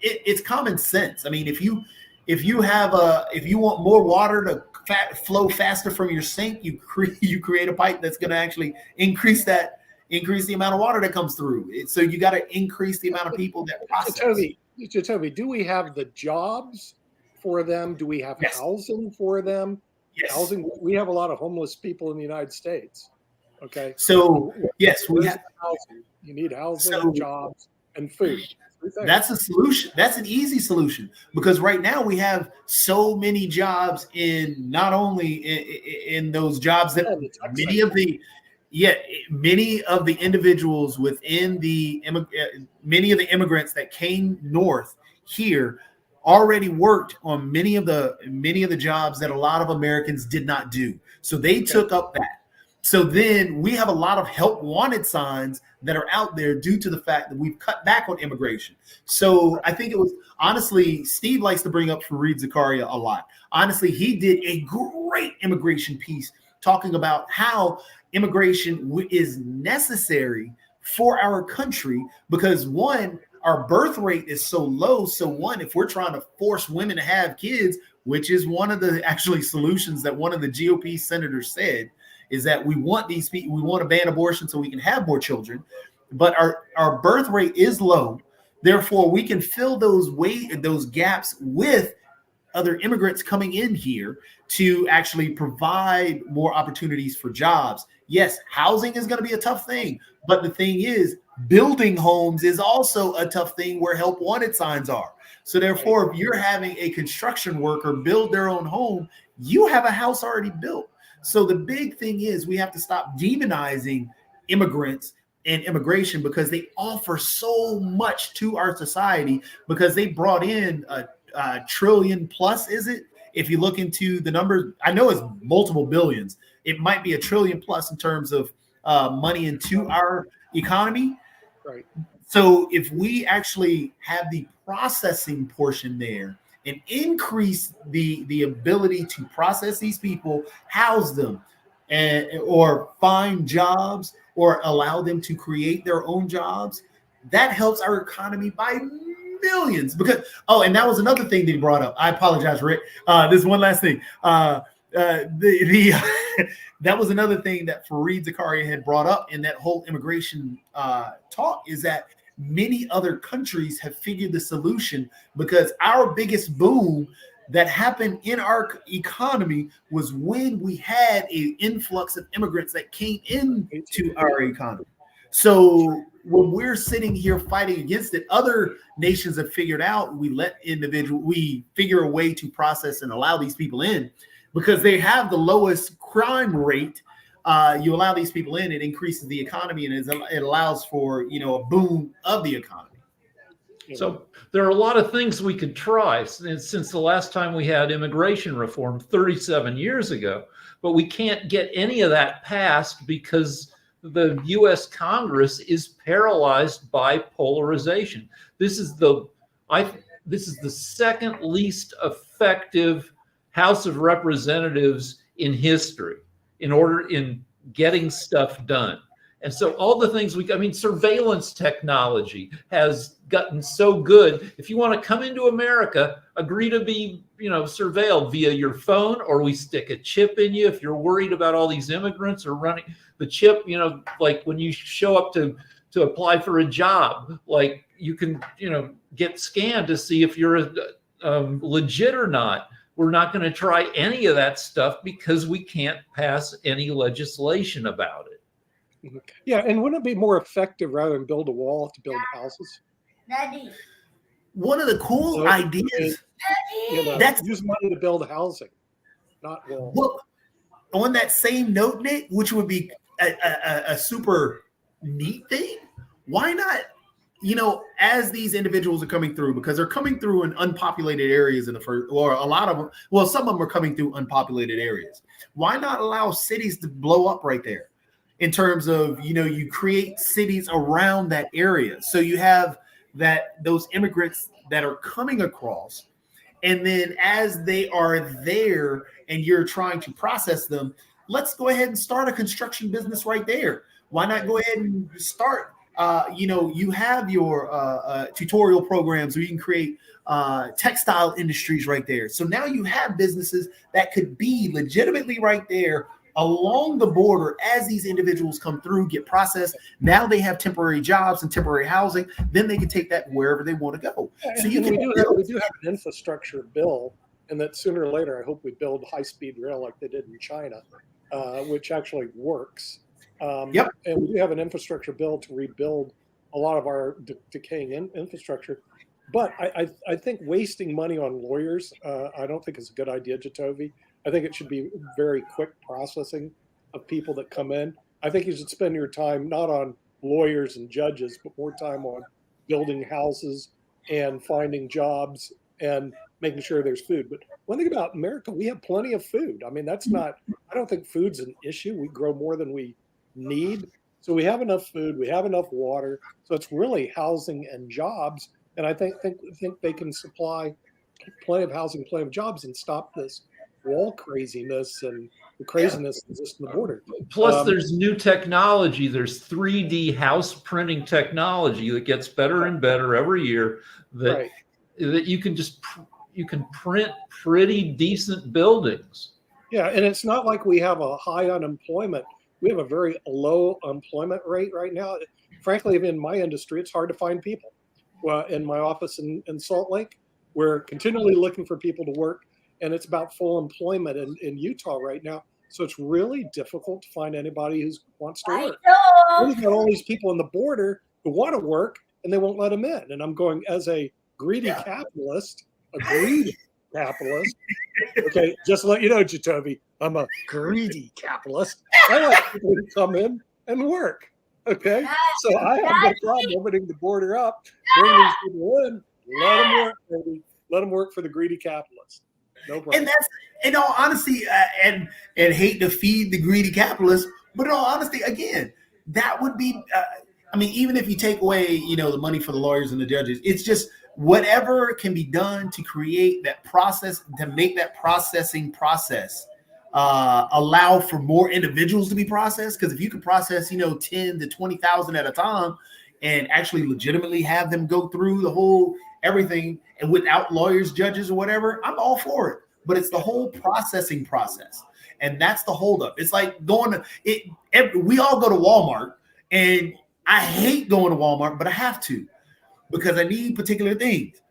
it's common sense. I mean, if you want more water to flow faster from your sink, you create a pipe that's going to actually increase the amount of water that comes through. So you got to increase the amount of people that process. Toby, do we have the jobs for them? Do we have housing for them? Yes. Housing. We have a lot of homeless people in the United States. Okay. So yes, we have housing. You need housing, jobs, and food. That's a solution. That's an easy solution, because right now we have so many jobs in not only in those jobs that many of the individuals within many of the immigrants that came north here already worked on many of the jobs that a lot of Americans did not do. So they took up that. So then we have a lot of help wanted signs that are out there due to the fact that we've cut back on immigration. So I think it was, honestly, Steve likes to bring up Fareed Zakaria a lot. Honestly, he did a great immigration piece talking about how immigration is necessary for our country, because one, our birth rate is so low. So one, if we're trying to force women to have kids, which is one of the actually solutions that one of the GOP senators said, is that we want these people, we want to ban abortion so we can have more children, but our birth rate is low. Therefore, we can fill those gaps with other immigrants coming in here to actually provide more opportunities for jobs. Yes, housing is going to be a tough thing, but the thing is, building homes is also a tough thing where help wanted signs are. So therefore, if you're having a construction worker build their own home, you have a house already built. So the big thing is we have to stop demonizing immigrants and immigration, because they offer so much to our society, because they brought in a trillion plus, is it? If you look into the numbers, I know it's multiple billions. It might be a trillion plus in terms of money into our economy. Right. So if we actually have the processing portion there and increase the ability to process these people, house them, or find jobs, or allow them to create their own jobs, that helps our economy by millions. Because and that was another thing that he brought up. I apologize, Rick. There's one last thing. That was another thing that Fareed Zakaria had brought up in that whole immigration talk, is that many other countries have figured the solution, because our biggest boom that happened in our economy was when we had an influx of immigrants that came into our economy. So when we're sitting here fighting against it, other nations have figured out we figure a way to process and allow these people in because they have the lowest crime rate. You allow these people in, it increases the economy, and it allows for, a boom of the economy. So there are a lot of things we could try since the last time we had immigration reform 37 years ago, but we can't get any of that passed because the U.S. Congress is paralyzed by polarization. This is the second least effective House of Representatives in history in getting stuff done. And so all the things surveillance technology has gotten so good. If you want to come into America, agree to be, surveilled via your phone, or we stick a chip in you. If you're worried about all these immigrants or running the chip, like when you show up to apply for a job, like you can, get scanned to see if you're legit or not. We're not going to try any of that stuff because we can't pass any legislation about it. Yeah, and wouldn't it be more effective rather than build a wall to build houses? Daddy. One of the cool ideas that's use money to build housing, not walls. Well, on that same note, Nick, which would be a super neat thing, why not? As these individuals are coming through, because they're coming through in unpopulated areas some of them are coming through unpopulated areas. Why not allow cities to blow up right there? In terms of, you create cities around that area. So you have those immigrants that are coming across. And then as they are there and you're trying to process them, let's go ahead and start a construction business right there. Why not go ahead and start, you have your tutorial programs where you can create textile industries right there. So now you have businesses that could be legitimately right there along the border as these individuals come through, get processed. Now they have temporary jobs and temporary housing. Then they can take that wherever they want to go. So we do have an infrastructure bill, and that sooner or later, I hope we build high-speed rail like they did in China, which actually works. Yep. And we do have an infrastructure bill to rebuild a lot of our decaying infrastructure. But I think wasting money on lawyers, I don't think is a good idea, Jatovi. I think it should be very quick processing of people that come in. I think you should spend your time not on lawyers and judges, but more time on building houses and finding jobs and making sure there's food. But one thing about America, we have plenty of food. I mean, I don't think food's an issue. We grow more than we need. So we have enough food, we have enough water. So it's really housing and jobs. And I think they can supply plenty of housing, plenty of jobs, and stop this wall craziness and the craziness that's just in the border. Plus, there's new technology. There's 3D house printing technology that gets better and better every year. That you can print pretty decent buildings. Yeah, and it's not like we have a high unemployment. We have a very low employment rate right now. Frankly, in my industry, it's hard to find people. Well, in my office in Salt Lake, we're continually looking for people to work, and it's about full employment in Utah right now. So it's really difficult to find anybody who wants to work. We've got all these people on the border who want to work, and they won't let them in. And I'm going, as a greedy capitalist, okay, just to let you know, Jatovi, I'm a greedy capitalist. I like people to come in and work. Okay, so I have no problem opening the border up, bring these people in, let them work, baby. Let them work for the greedy capitalist. No problem. And that's, in all honesty, and hate to feed the greedy capitalist, but in all honesty, again, that would be, even if you take away, the money for the lawyers and the judges, it's just whatever can be done to create that process, to make that processing process allow for more individuals to be processed. Because if you could process, 10 to 20,000 at a time and actually legitimately have them go through the whole everything and without lawyers, judges, or whatever, I'm all for it. But it's the whole processing process. And that's the holdup. It's like we all go to Walmart, and I hate going to Walmart, but I have to because I need particular things.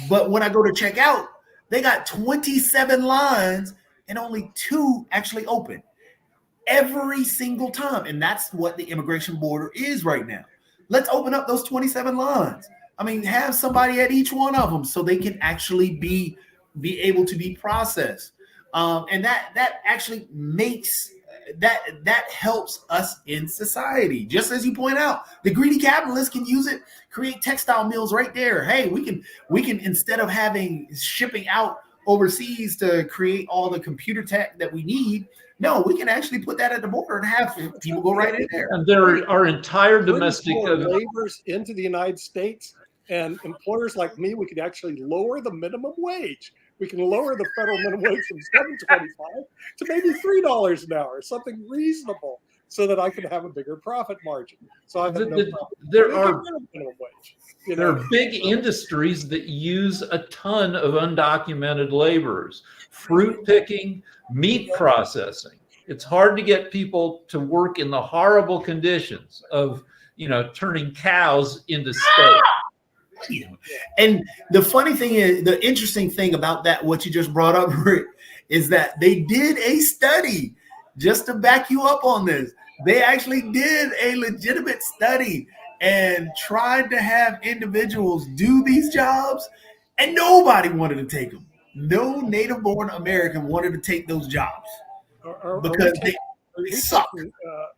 But when I go to check out, They got 27 lines and only 2 actually open every single time. And that's what the immigration border is right now. Let's open up those 27 lines. I mean, have somebody at each one of them so they can actually be able to be processed. And that actually makes that helps us in society. Just as you point out, the greedy capitalists can use it, create textile mills right there. Hey, we can instead of having shipping out overseas to create all the computer tech that we need, no, we can actually put that at the border and have people go right in there. And there are entire domestic laborers into the United States, and employers like me, we could actually lower the minimum wage. We can lower the federal minimum wage from $7.25 to maybe $3 an hour, something reasonable, so that I can have a bigger profit margin. So I have no problem. There are minimum wage. You There know? are big industries that use a ton of undocumented laborers, fruit picking, meat processing. It's hard to get people to work in the horrible conditions of, turning cows into steak. And the funny thing is, the interesting thing about that, what you just brought up, Rick, is that they did a study just to back you up on this. They actually did a legitimate study and tried to have individuals do these jobs, and nobody wanted to take them. No native-born American wanted to take those jobs because they suck.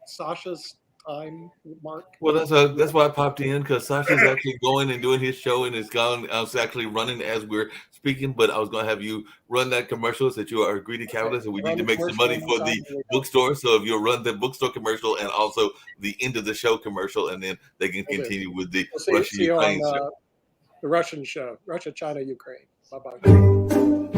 Sasha's time, Mark. Well, that's why I popped in, because Sasha's actually going and doing his show, and it's gone. I was actually running as we're speaking, but I was going to have you run that commercial that you are a greedy capitalist and we need to make some money for the bookstore. So if you'll run the bookstore commercial and also the end of the show commercial, and then they can continue with the Russia-Ukraine show. The Russian show, Russia, China, Ukraine. Bye-bye.